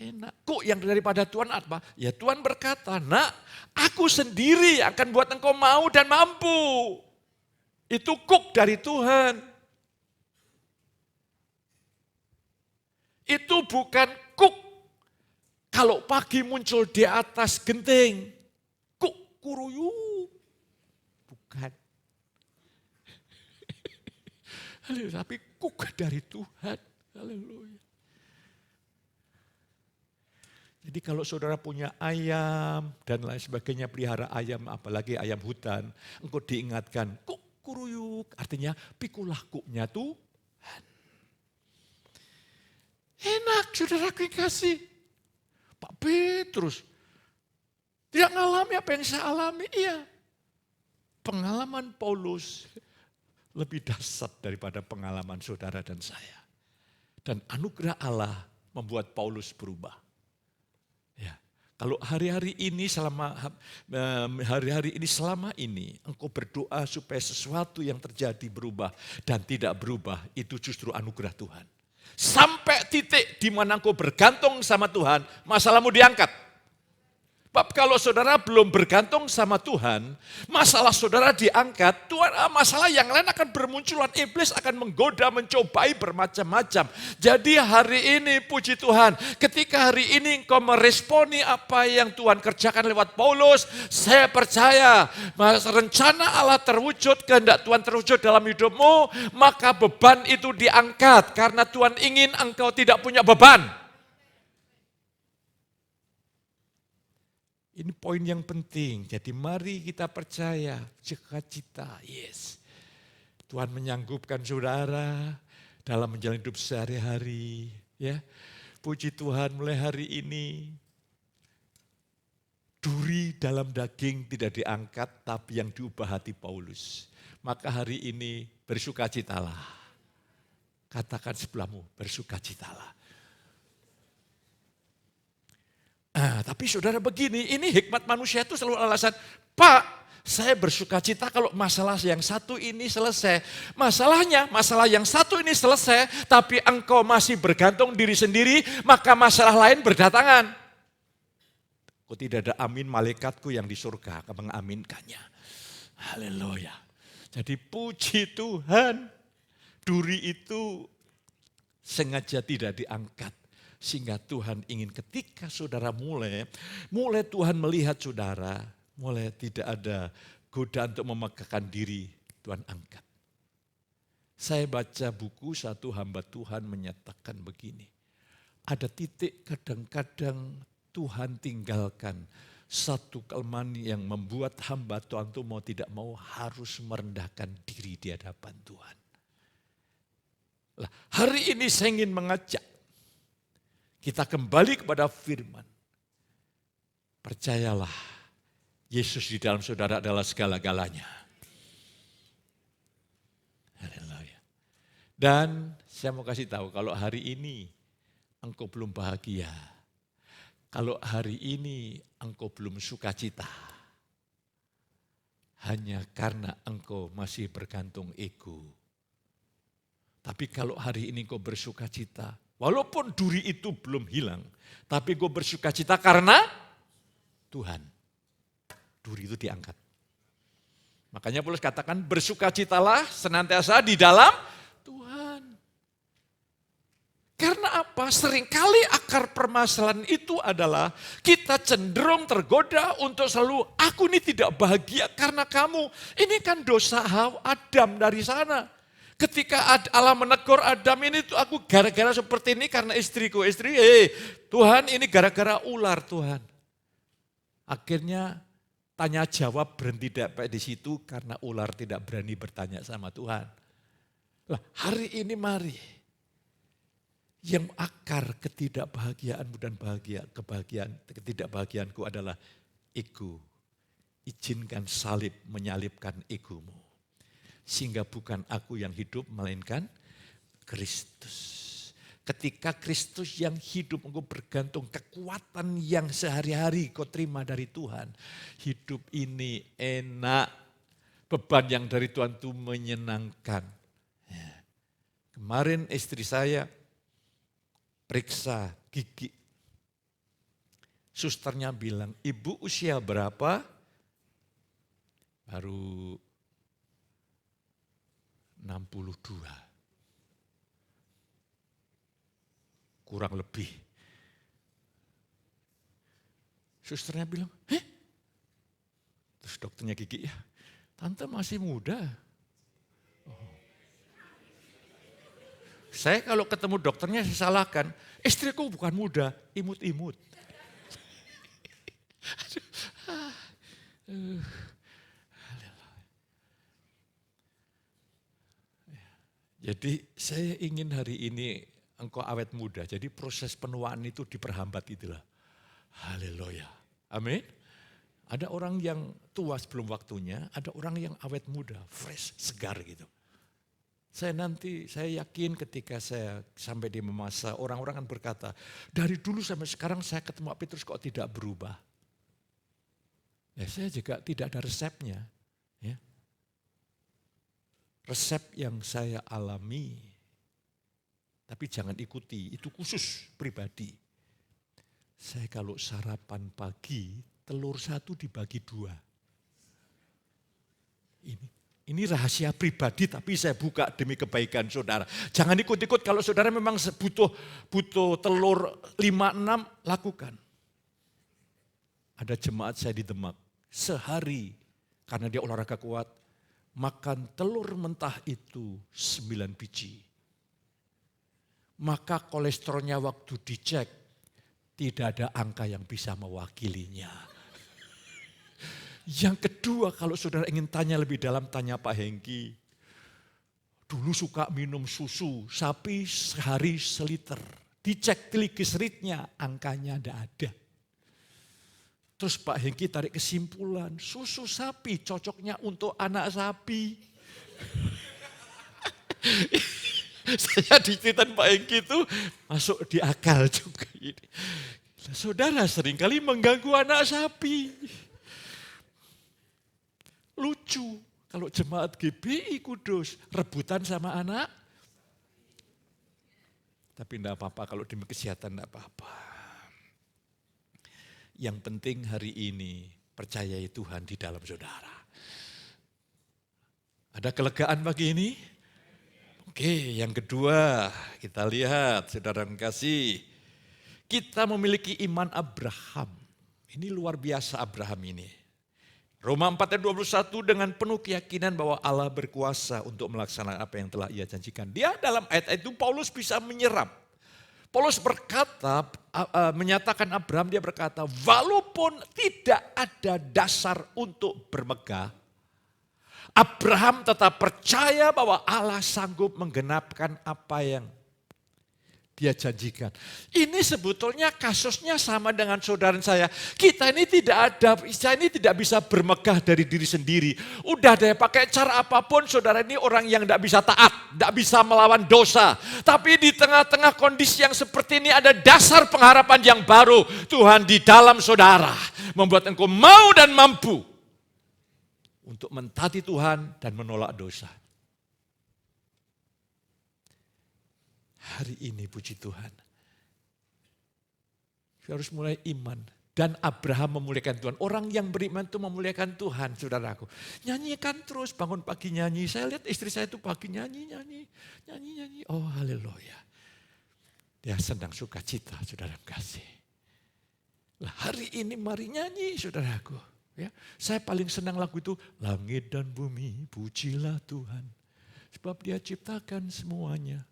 enak. Kok yang daripada Tuhan apa? Ya Tuhan berkata, nak, aku sendiri akan buat engkau mau dan mampu. Itu kuk dari Tuhan. Itu bukan kuk kalau pagi muncul di atas genting. Kuk kuruyu. Bukan. Tapi kuk dari Tuhan. Haleluya. Jadi kalau saudara punya ayam dan lain sebagainya, pelihara ayam, apalagi ayam hutan, engkau diingatkan, kuk kuruyuk, artinya pikulah kuknya Tuhan. Enak saudara kasih. Pak Petrus, tidak mengalami apa yang saya alami, iya. Pengalaman Paulus lebih dahsyat daripada pengalaman saudara dan saya. Dan anugerah Allah membuat Paulus berubah. Ya, kalau hari-hari ini selama ini engkau berdoa supaya sesuatu yang terjadi berubah dan tidak berubah, itu justru anugerah Tuhan. Sampai titik di mana engkau bergantung sama Tuhan, masalahmu diangkat. Sebab kalau saudara belum bergantung sama Tuhan, masalah saudara diangkat, masalah yang lain akan bermunculan. Iblis akan menggoda, mencobai bermacam-macam. Jadi hari ini puji Tuhan, ketika hari ini engkau meresponi apa yang Tuhan kerjakan lewat Paulus, saya percaya rencana Allah terwujud, kehendak Tuhan terwujud dalam hidupmu, maka beban itu diangkat. Karena Tuhan ingin engkau tidak punya beban. Ini poin yang penting. Jadi mari kita percaya, cita-cita, yes. Tuhan menyanggupkan saudara dalam menjalani hidup sehari-hari. Ya, puji Tuhan mulai hari ini, duri dalam daging tidak diangkat, tapi yang diubah hati Paulus. Maka hari ini bersukacitalah. Katakan sebelahmu, bersukacitalah. Tapi saudara begini, ini hikmat manusia itu selalu alasan, Pak, saya bersukacita kalau masalah yang satu ini selesai. Masalahnya, masalah yang satu ini selesai, tapi engkau masih bergantung diri sendiri, maka masalah lain berdatangan. Kok tidak ada amin malaikatku yang di surga akan mengaminkannya. Haleluya. Jadi puji Tuhan, duri itu sengaja tidak diangkat. Sehingga Tuhan ingin ketika saudara mulai Tuhan melihat saudara, mulai tidak ada godaan untuk memegahkan diri, Tuhan angkat. Saya baca buku satu hamba Tuhan menyatakan begini, ada titik kadang-kadang Tuhan tinggalkan satu kelemahan yang membuat hamba Tuhan itu mau tidak mau harus merendahkan diri di hadapan Tuhan. Lah, hari ini saya ingin mengajak kita kembali kepada firman. Percayalah, Yesus di dalam saudara adalah segala-galanya. Haleluya. Dan saya mau kasih tahu, kalau hari ini engkau belum bahagia, kalau hari ini engkau belum sukacita, hanya karena engkau masih bergantung ego. Tapi kalau hari ini engkau bersukacita, walaupun duri itu belum hilang, tapi gue bersukacita karena Tuhan. Duri itu diangkat. Makanya Paulus katakan bersukacitalah senantiasa di dalam Tuhan. Karena apa? Seringkali akar permasalahan itu adalah kita cenderung tergoda untuk selalu, aku ini tidak bahagia karena kamu. Ini kan dosa Adam dari sana. Ketika Allah menegur Adam, ini tuh aku gara-gara seperti ini karena istriku. Tuhan ini gara-gara ular Tuhan. Akhirnya tanya jawab berhenti di situ karena ular tidak berani bertanya sama Tuhan. Lah, hari ini mari. Yang akar ketidakbahagiaanmu dan ketidakbahagiaanku adalah ego. Izinkan salib menyalibkan egomu. Sehingga bukan aku yang hidup, melainkan Kristus. Ketika Kristus yang hidup, engkau bergantung kekuatan yang sehari-hari kau terima dari Tuhan. Hidup ini enak. Beban yang dari Tuhan itu menyenangkan. Kemarin istri saya periksa gigi. Susternya bilang, ibu usia berapa? Baru 62. Kurang lebih. Susternya bilang, terus dokternya gigi, ya tante masih muda. Saya kalau ketemu dokternya saya salahkan, istriku bukan muda, imut-imut. Jadi saya ingin hari ini engkau awet muda, jadi proses penuaan itu diperhambat itulah. Haleluya. Amin. Ada orang yang tua sebelum waktunya, ada orang yang awet muda, fresh, segar gitu. Saya yakin ketika saya sampai di masa, orang-orang akan berkata, dari dulu sampai sekarang saya ketemu Petrus kok tidak berubah. Ya, saya juga tidak ada resepnya. Ya. Resep yang saya alami, tapi jangan ikuti, itu khusus pribadi. Saya kalau sarapan pagi, telur 1 dibagi 2. Ini rahasia pribadi tapi saya buka demi kebaikan saudara. Jangan ikut-ikut kalau saudara memang butuh telur 5-6, lakukan. Ada jemaat saya di Demak, sehari karena dia olahraga kuat, makan telur mentah itu 9 biji. Maka kolesterolnya waktu dicek, tidak ada angka yang bisa mewakilinya. Yang kedua, kalau saudara ingin tanya lebih dalam, tanya Pak Hengki. Dulu suka minum susu sapi sehari seliter. Dicek trigliseridnya, angkanya tidak ada. Terus Pak Hengki tarik kesimpulan, susu sapi cocoknya untuk anak sapi. Saya diceritain Pak Hengki itu masuk di akal juga. Saudara seringkali mengganggu anak sapi. Lucu kalau jemaat GBI Kudus rebutan sama anak. Tapi enggak apa-apa kalau demi kesehatan enggak apa-apa. Yang penting hari ini percayai Tuhan di dalam saudara. Ada kelegaan pagi ini? Oke, yang kedua kita lihat saudara yang kasih. Kita memiliki iman Abraham. Ini luar biasa Abraham ini. Roma 4 ayat 21 dengan penuh keyakinan bahwa Allah berkuasa untuk melaksanakan apa yang telah ia janjikan. Dia dalam ayat itu Paulus bisa menyerap. Paulus berkata, menyatakan Abraham, dia berkata, walaupun tidak ada dasar untuk bermegah, Abraham tetap percaya bahwa Allah sanggup menggenapkan apa yang dia janjikan. Ini sebetulnya kasusnya sama dengan saudara saya. Saya ini tidak bisa bermegah dari diri sendiri. Udah deh pakai cara apapun saudara ini orang yang tidak bisa taat, tidak bisa melawan dosa. Tapi di tengah-tengah kondisi yang seperti ini ada dasar pengharapan yang baru. Tuhan di dalam saudara membuat engkau mau dan mampu untuk mentaati Tuhan dan menolak dosa. Hari ini puji Tuhan. Kita harus mulai iman. Dan Abraham memuliakan Tuhan. Orang yang beriman itu memuliakan Tuhan, saudaraku. Nyanyikan terus, bangun pagi nyanyi. Saya lihat istri saya itu pagi nyanyi. Oh haleluya. Dia sedang sukacita, saudara kasih. Lah hari ini mari nyanyi, saudaraku. Ya, saya paling senang lagu itu, langit dan bumi pujilah Tuhan. Sebab dia ciptakan semuanya.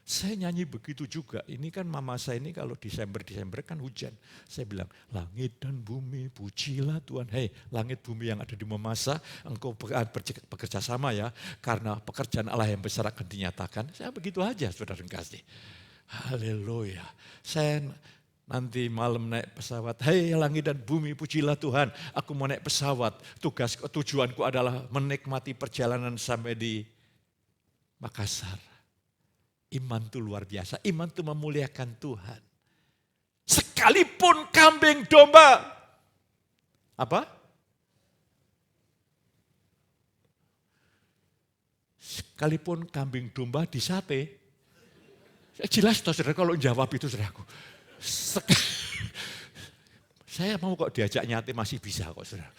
Saya nyanyi begitu juga. Ini kan mama saya ini kalau Desember kan hujan. Saya bilang, langit dan bumi pujilah Tuhan. Hei, langit bumi yang ada di Mamasa, engkau bekerja sama ya. Karena pekerjaan Allah yang besar akan dinyatakan. Saya begitu aja, saudara kasih. Haleluya. Saya nanti malam naik pesawat, hei langit dan bumi pujilah Tuhan, aku mau naik pesawat, tujuanku adalah menikmati perjalanan sampai di Makassar. Iman itu luar biasa, iman itu memuliakan Tuhan. Sekalipun kambing domba, apa? Sekalipun kambing domba disate. Jelas toh saudara kalau jawab itu saudaraku. Saya mau kok diajak nyate masih bisa kok saudara.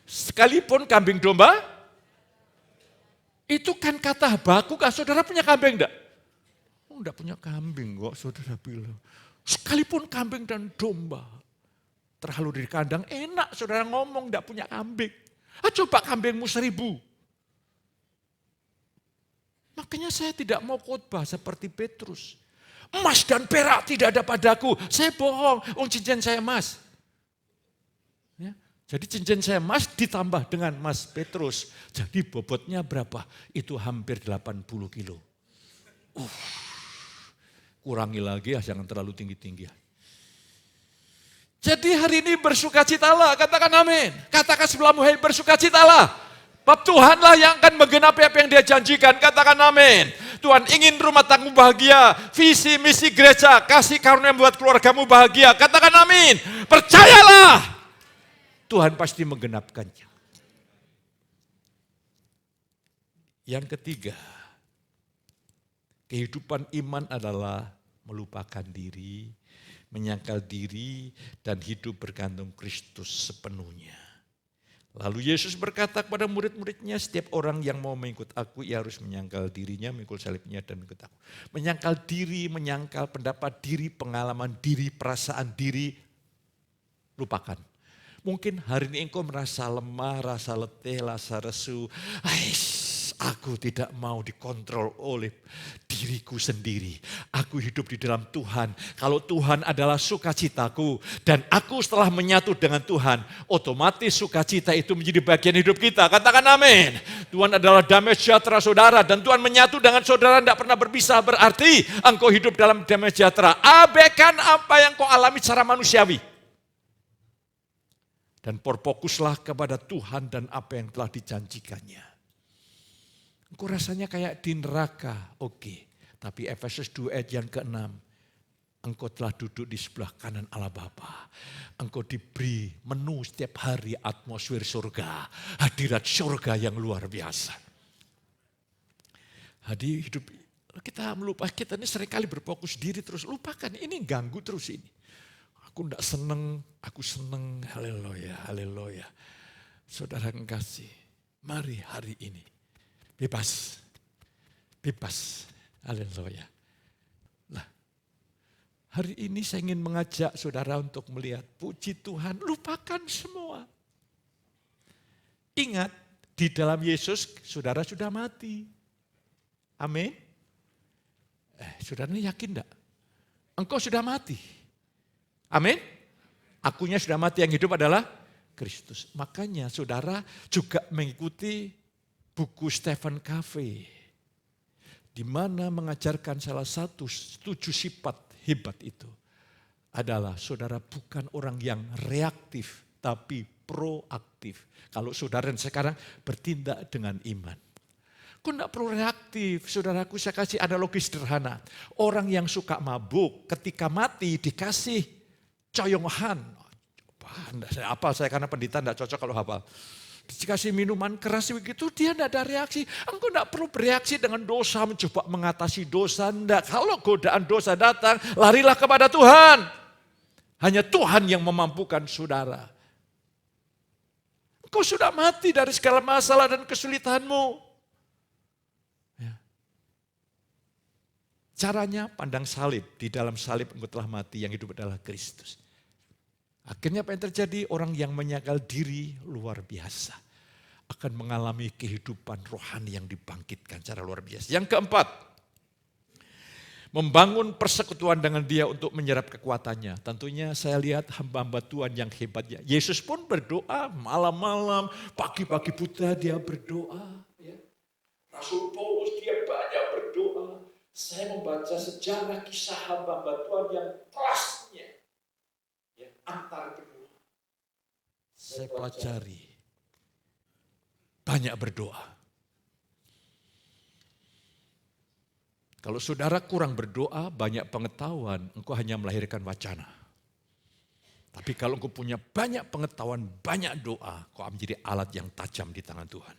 Sekalipun kambing domba, itu kan kata Habakuk, saudara punya kambing enggak? Oh, enggak punya kambing kok saudara bilang. Sekalipun kambing dan domba, terlalu di kandang enak saudara ngomong enggak punya kambing. Coba kambingmu 1000. Makanya saya tidak mau khotbah seperti Petrus. Emas dan perak tidak ada padaku. Saya bohong, cincin saya emas. Ya, jadi cincin saya emas ditambah dengan emas Petrus. Jadi bobotnya berapa? Itu hampir 80 kilo. Kurangi lagi, jangan terlalu tinggi-tinggi. Jadi hari ini bersukacitalah, katakan amin. Katakan sebelahmu, hei bersukacitalah. Bab Tuhanlah yang akan menggenapi apa yang dia janjikan. Katakan amin. Tuhan ingin rumah tanggamu bahagia. Visi misi gereja. Kasih karunia membuat keluargamu bahagia. Katakan amin. Percayalah. Tuhan pasti menggenapkannya. Yang ketiga. Kehidupan iman adalah melupakan diri. Menyangkal diri. Dan hidup bergantung Kristus sepenuhnya. Lalu Yesus berkata kepada murid-muridnya, setiap orang yang mau mengikut aku, ia harus menyangkal dirinya, memikul salibnya dan mengikut aku. Menyangkal diri, menyangkal pendapat diri, pengalaman diri, perasaan diri, lupakan. Mungkin hari ini engkau merasa lemah, rasa letih, rasa lesu. Aku tidak mau dikontrol oleh diriku sendiri. Aku hidup di dalam Tuhan. Kalau Tuhan adalah sukacitaku dan aku setelah menyatu dengan Tuhan, otomatis sukacita itu menjadi bagian hidup kita. Katakan amin. Tuhan adalah damai sejahtera saudara dan Tuhan menyatu dengan saudara tidak pernah berpisah. Berarti engkau hidup dalam damai sejahtera. Abaikan apa yang kau alami secara manusiawi. Dan berfokuslah kepada Tuhan dan apa yang telah dijanjikannya. Engkau rasanya kayak di neraka, oke. Tapi Efesus 2 ayat yang ke-6. Engkau telah duduk di sebelah kanan Allah Bapa. Engkau diberi menu setiap hari atmosfer surga. Hadirat surga yang luar biasa. Hidup kita melupakan, kita ini seringkali berfokus diri terus. Lupakan, ini ganggu terus ini. Aku enggak seneng, aku seneng. Haleluya, haleluya. Saudara yang kasih, mari hari ini. Bebas. Haleluya. Nah, hari ini saya ingin mengajak saudara untuk melihat, puji Tuhan, lupakan semua. Ingat, di dalam Yesus saudara sudah mati. Amin. Saudara ini yakin enggak? Engkau sudah mati. Amin. Akunya sudah mati, yang hidup adalah Kristus. Makanya saudara juga mengikuti buku Stephen Covey, di mana mengajarkan salah satu 7 sifat hebat itu adalah saudara bukan orang yang reaktif, tapi proaktif. Kalau saudara sekarang bertindak dengan iman. Kau tidak perlu reaktif, saudaraku saya kasih analogi sederhana. Orang yang suka mabuk ketika mati dikasih coyongan. Apa saya karena pendeta tidak cocok kalau hafal. Dikasih minuman keras begitu, dia tidak ada reaksi. Engkau tidak perlu bereaksi dengan dosa, mencoba mengatasi dosa. Tidak. Kalau godaan dosa datang, larilah kepada Tuhan. Hanya Tuhan yang memampukan saudara. Engkau sudah mati dari segala masalah dan kesulitanmu. Ya. Caranya pandang salib, di dalam salib engkau telah mati, yang hidup adalah Kristus. Akhirnya apa yang terjadi? Orang yang menyangkal diri luar biasa akan mengalami kehidupan rohani yang dibangkitkan secara luar biasa. Yang keempat, membangun persekutuan dengan dia untuk menyerap kekuatannya. Tentunya saya lihat hamba-hamba Tuhan yang hebatnya. Yesus pun berdoa malam-malam, pagi-pagi buta dia berdoa. Rasul Paulus dia banyak berdoa. Saya membaca sejarah kisah hamba-hamba Tuhan yang trustnya antar berdoa. Saya pelajari banyak berdoa. Kalau saudara kurang berdoa, banyak pengetahuan, engkau hanya melahirkan wacana. Tapi kalau engkau punya banyak pengetahuan, banyak doa, kau menjadi alat yang tajam di tangan Tuhan.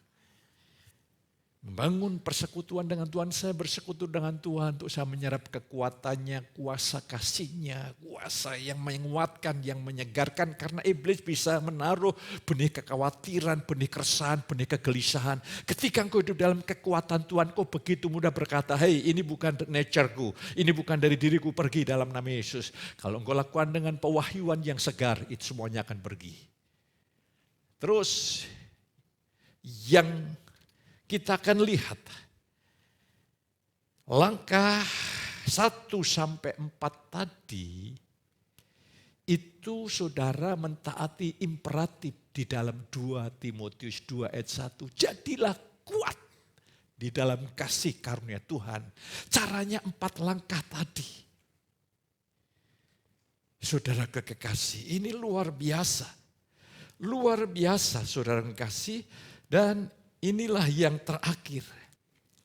Membangun persekutuan dengan Tuhan, saya bersekutu dengan Tuhan untuk saya menyerap kekuatannya, kuasa kasihnya, kuasa yang menguatkan, yang menyegarkan. Karena iblis bisa menaruh benih kekhawatiran, benih keresahan, benih kegelisahan. Ketika engkau hidup dalam kekuatan Tuhan, kau begitu mudah berkata, hey ini bukan nature-ku, ini bukan dari diriku, pergi dalam nama Yesus. Kalau engkau lakukan dengan pewahyuan yang segar, itu semuanya akan pergi. Terus yang kita akan lihat langkah 1 sampai 4 tadi itu saudara mentaati imperatif di dalam 2 Timotius 2 ayat 1. Jadilah kuat di dalam kasih karunia Tuhan. Caranya 4 langkah tadi. Saudara kekasih, ini luar biasa. Luar biasa saudara kekasih, dan inilah yang terakhir,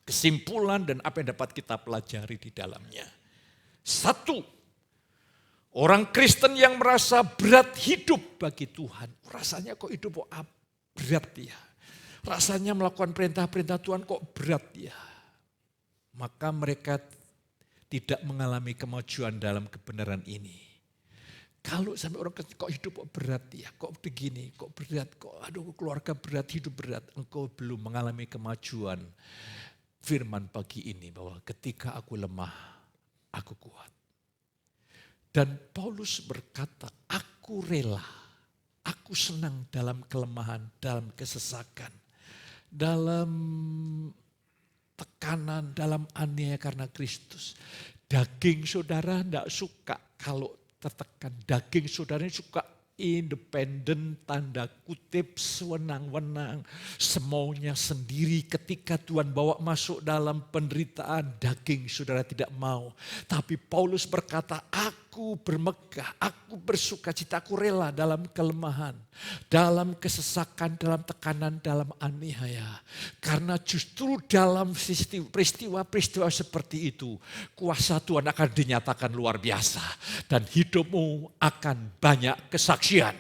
kesimpulan dan apa yang dapat kita pelajari di dalamnya. 1, orang Kristen yang merasa berat hidup bagi Tuhan. Rasanya kok hidup kok berat ya. Rasanya melakukan perintah-perintah Tuhan kok berat ya. Maka mereka tidak mengalami kemajuan dalam kebenaran ini. Kalau sampai orang kok hidup kok berat ya, kok begini, kok berat, kok aduh keluarga berat, hidup berat. Engkau belum mengalami kemajuan. Firman pagi ini bahwa ketika aku lemah, aku kuat. Dan Paulus berkata, aku rela, aku senang dalam kelemahan, dalam kesesakan, dalam tekanan, dalam aniaya karena Kristus. Daging saudara tidak suka kalau tertekan. Daging saudara suka independen, tanda kutip, sewenang-wenang, semaunya sendiri. Ketika Tuhan bawa masuk dalam penderitaan, daging saudara tidak mau. Tapi Paulus berkata, aku bermegah, aku bersukacita, aku rela dalam kelemahan, dalam kesesakan, dalam tekanan, dalam aniaya. Karena justru dalam peristiwa-peristiwa seperti itu, kuasa Tuhan akan dinyatakan luar biasa. Dan hidupmu akan banyak kesaksian.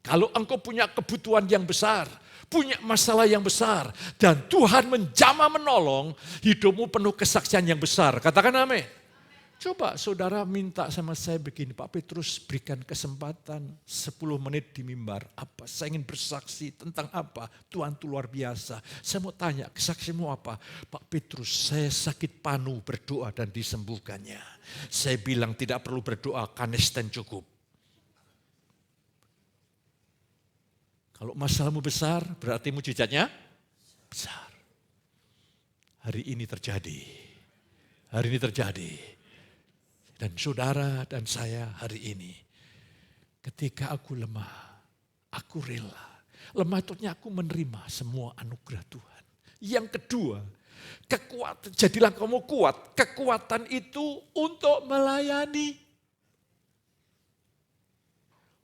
Kalau engkau punya kebutuhan yang besar, punya masalah yang besar, dan Tuhan menjamah menolong, hidupmu penuh kesaksian yang besar. Katakan amin. Coba saudara minta sama saya begini, Pak Petrus berikan kesempatan 10 menit di mimbar. Apa? Saya ingin bersaksi tentang apa? Tuhan itu luar biasa. Saya mau tanya, kesaksianmu apa? Pak Petrus, saya sakit panu, berdoa dan disembuhkannya. Saya bilang tidak perlu berdoa, kanesten cukup. Kalau masalahmu besar, berarti mujizatnya besar. Hari ini terjadi. Hari ini terjadi. Dan saudara dan saya hari ini, ketika aku lemah, aku rela. Lemah itu aku menerima semua anugerah Tuhan. Yang kedua, kekuatan. Jadilah kamu kuat. Kekuatan itu untuk melayani.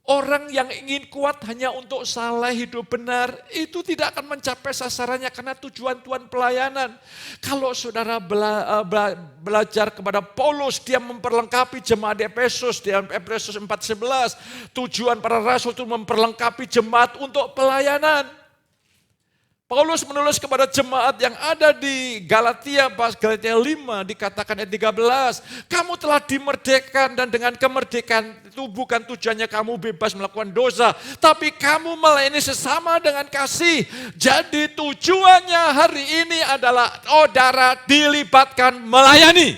Orang yang ingin kuat hanya untuk salah hidup benar, itu tidak akan mencapai sasarannya karena tujuan Tuhan pelayanan. Kalau saudara belajar kepada Paulus, dia memperlengkapi jemaat di Efesus, di Efesus 4:11. Tujuan para rasul itu memperlengkapi jemaat untuk pelayanan. Paulus menulis kepada jemaat yang ada di Galatia, pas Galatia 5 dikatakan ayat 13, kamu telah dimerdekakan dan dengan kemerdekaan itu bukan tujuannya kamu bebas melakukan dosa, tapi kamu melayani sesama dengan kasih. Jadi tujuannya hari ini adalah saudara dilibatkan melayani.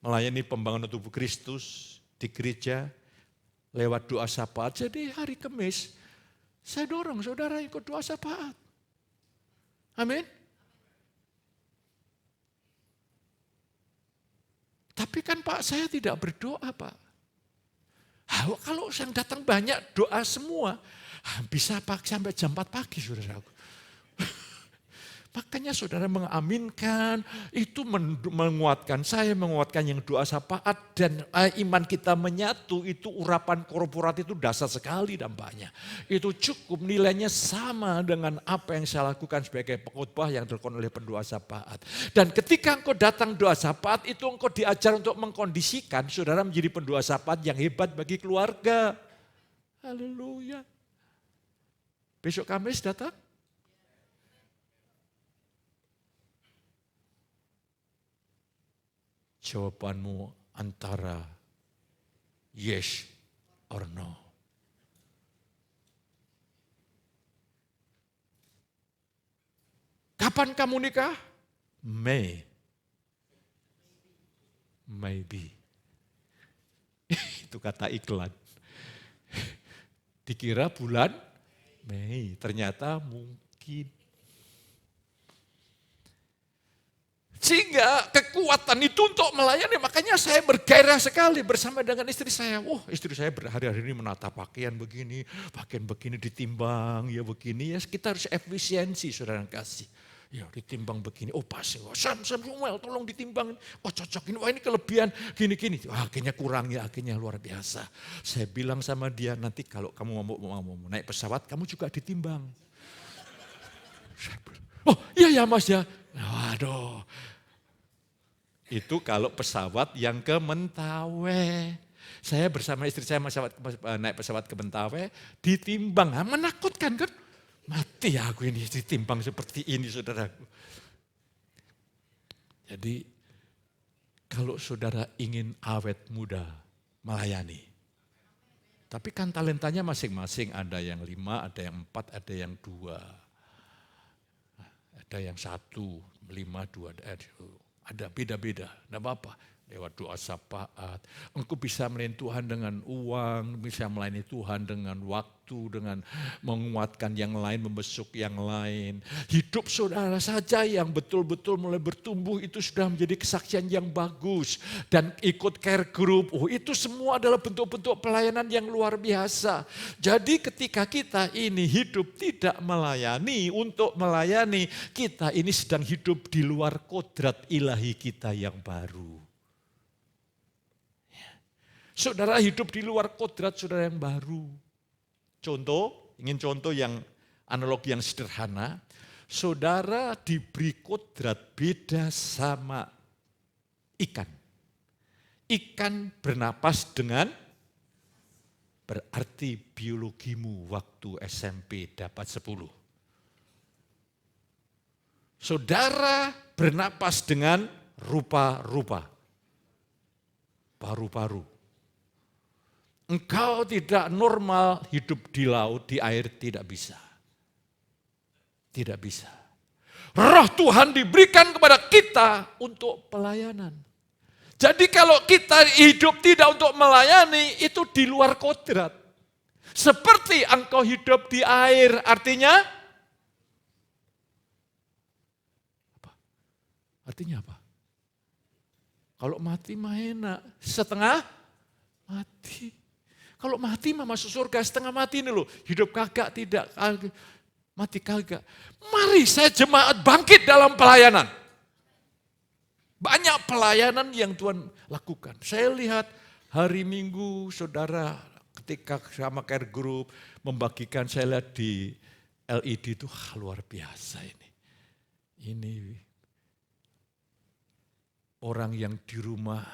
Melayani pembangunan tubuh Kristus di gereja lewat doa syafaat. Jadi hari Kamis, saya dorong saudara ikut doa syafaat. Amin. Tapi kan Pak, saya tidak berdoa Pak. Kalau yang datang banyak doa semua, bisa Pak sampai jam 4 pagi saudaraku. Makanya saudara mengaminkan, itu menguatkan saya, menguatkan yang doa syafaat dan iman kita menyatu, itu urapan korporat itu dasar sekali dampaknya. Itu cukup nilainya sama dengan apa yang saya lakukan sebagai pengkhotbah yang dilakukan oleh pendoa syafaat. Dan ketika engkau datang doa syafaat, itu engkau diajar untuk mengkondisikan saudara menjadi pendoa syafaat yang hebat bagi keluarga. Haleluya. Besok Kamis datang? Jawabanmu antara yes or no. Kapan kamu nikah? Maybe. Itu kata iklan. Dikira bulan Mei, ternyata mungkin. Sehingga kekuatan itu untuk melayani, makanya saya bergairah sekali bersama dengan istri saya. Istri saya berhari-hari ini menata pakaian begini ditimbang, ya begini. Ya kita harus efisiensi, saudara kasih. Ya ditimbang begini, pas, Samuel tolong ditimbang. Cocok ini, ini kelebihan, gini. Akhirnya kurang ya, akhirnya luar biasa. Saya bilang sama dia, nanti kalau kamu mau naik pesawat, kamu juga ditimbang. Iya ya Mas ya. Waduh. Itu kalau pesawat yang ke Mentawai. Saya bersama istri saya naik pesawat ke Mentawai, ditimbang. Menakutkan kan? Mati aku ini ditimbang seperti ini saudaraku. Jadi kalau saudara ingin awet muda, melayani. Tapi kan talentanya masing-masing, ada yang 5, ada yang 4, ada yang 2. Ada yang 1, 5, 2, ada beda-beda, tidak apa-apa. Lewat doa syafaat, engkau bisa melayani Tuhan dengan uang, bisa melayani Tuhan dengan waktu, dengan menguatkan yang lain, membesuk yang lain. Hidup saudara saja yang betul-betul mulai bertumbuh itu sudah menjadi kesaksian yang bagus. Dan ikut care group, itu semua adalah bentuk-bentuk pelayanan yang luar biasa. Jadi ketika kita ini hidup tidak melayani, untuk melayani, kita ini sedang hidup di luar kodrat ilahi kita yang baru. Saudara hidup di luar kodrat saudara yang baru. Ingin contoh yang analogi yang sederhana. Saudara diberi kodrat beda sama ikan. Ikan bernapas dengan, berarti biologimu waktu SMP dapat 10. Saudara bernapas dengan rupa-rupa. Paru-paru. Engkau tidak normal hidup di laut, di air tidak bisa. Tidak bisa. Roh Tuhan diberikan kepada kita untuk pelayanan. Jadi kalau kita hidup tidak untuk melayani, itu di luar kodrat. Seperti engkau hidup di air, artinya apa? Artinya apa? Kalau mati mah enak, setengah mati. Kalau mati mah masuk surga, setengah mati ini loh. Hidup kagak, tidak, mati kagak. Mari saya jemaat bangkit dalam pelayanan. Banyak pelayanan yang Tuhan lakukan. Saya lihat hari Minggu saudara ketika sama care group membagikan, saya lihat di LED itu luar biasa ini. Ini orang yang di rumah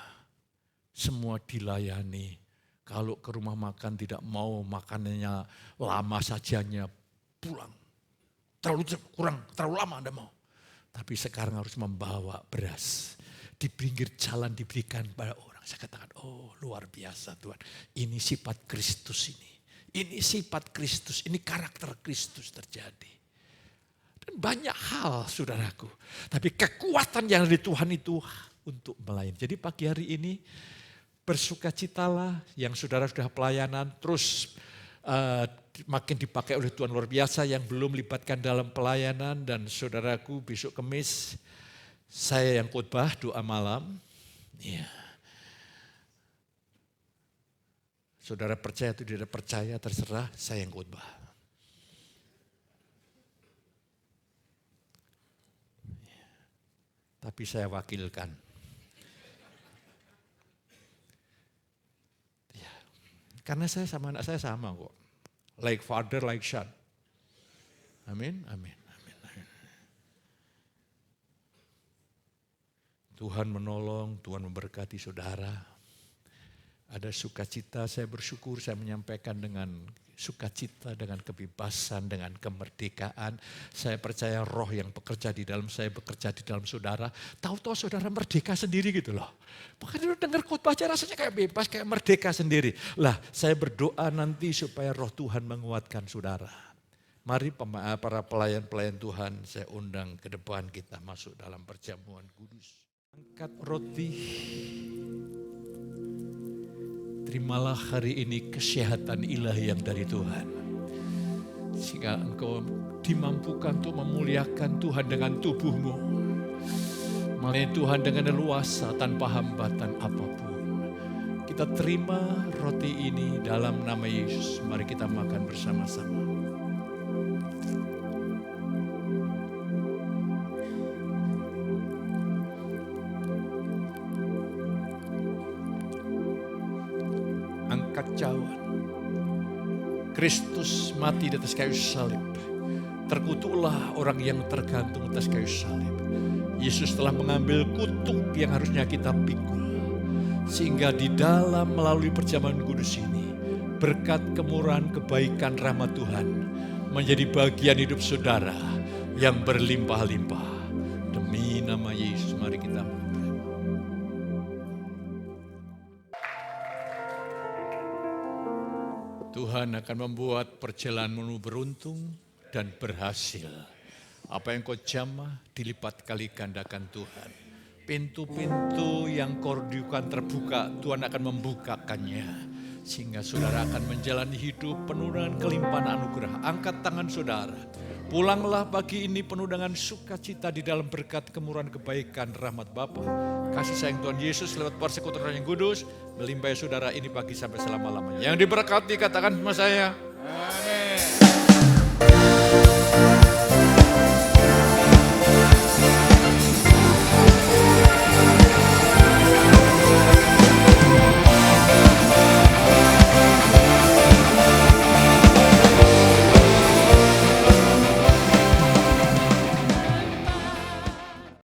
semua dilayani. Kalau ke rumah makan tidak mau makanannya lama sajanya, pulang. Terlalu lama Anda mau. Tapi sekarang harus membawa beras. Di pinggir jalan diberikan pada orang. Saya katakan, oh luar biasa Tuhan. Ini sifat Kristus ini. Ini sifat Kristus, ini karakter Kristus terjadi. Dan banyak hal saudaraku. Tapi kekuatan yang dari Tuhan itu untuk melayani. Jadi pagi hari ini bersukacitalah yang saudara sudah pelayanan. Terus makin dipakai oleh Tuhan luar biasa yang belum libatkan dalam pelayanan. Dan saudaraku besok Kamis saya yang khotbah doa malam. Ya. Saudara percaya atau tidak percaya terserah, saya yang khotbah. Tapi saya wakilkan. Ya. Karena saya sama anak saya sama kok. Like father, like son. Amin, amin, amin, amin. Tuhan menolong, Tuhan memberkati saudara. Ada sukacita, saya bersyukur saya menyampaikan dengan sukacita, dengan kebebasan, dengan kemerdekaan. Saya percaya roh yang bekerja di dalam saya, bekerja di dalam saudara. Tahu-tahu saudara merdeka sendiri gitu loh. Makanya dengar khotbah aja rasanya kayak bebas, kayak merdeka sendiri. Lah saya berdoa nanti supaya roh Tuhan menguatkan saudara. Mari para pelayan-pelayan Tuhan saya undang ke depan kita masuk dalam perjamuan kudus. Angkat roti. Terimalah hari ini kesehatan ilahi yang dari Tuhan. Sehingga engkau dimampukan untuk memuliakan Tuhan dengan tubuhmu. Melayani Tuhan dengan leluasa tanpa hambatan apapun. Kita terima roti ini dalam nama Yesus. Mari kita makan bersama-sama. Cawan. Kristus mati di atas kayu salib. Terkutuklah orang yang tergantung atas kayu salib. Yesus telah mengambil kutuk yang harusnya kita pikul. Sehingga di dalam melalui perjamuan kudus ini, berkat kemurahan kebaikan rahmat Tuhan menjadi bagian hidup saudara yang berlimpah-limpah. Demi nama Yesus mari kita Tuhan akan membuat perjalananmu beruntung dan berhasil. Apa yang kau jamah dilipat kali gandakan Tuhan. Pintu-pintu yang kau rindukan terbuka, Tuhan akan membukakannya. Sehingga saudara akan menjalani hidup penuh dengan kelimpahan anugerah. Angkat tangan saudara. Pulanglah pagi ini penuh dengan sukacita di dalam berkat kemurahan kebaikan rahmat Bapa. Kasih sayang Tuhan Yesus lewat persekutuan yang kudus melimpahi saudara ini pagi sampai selama-lamanya. Yang diberkati katakan sama saya. Amin.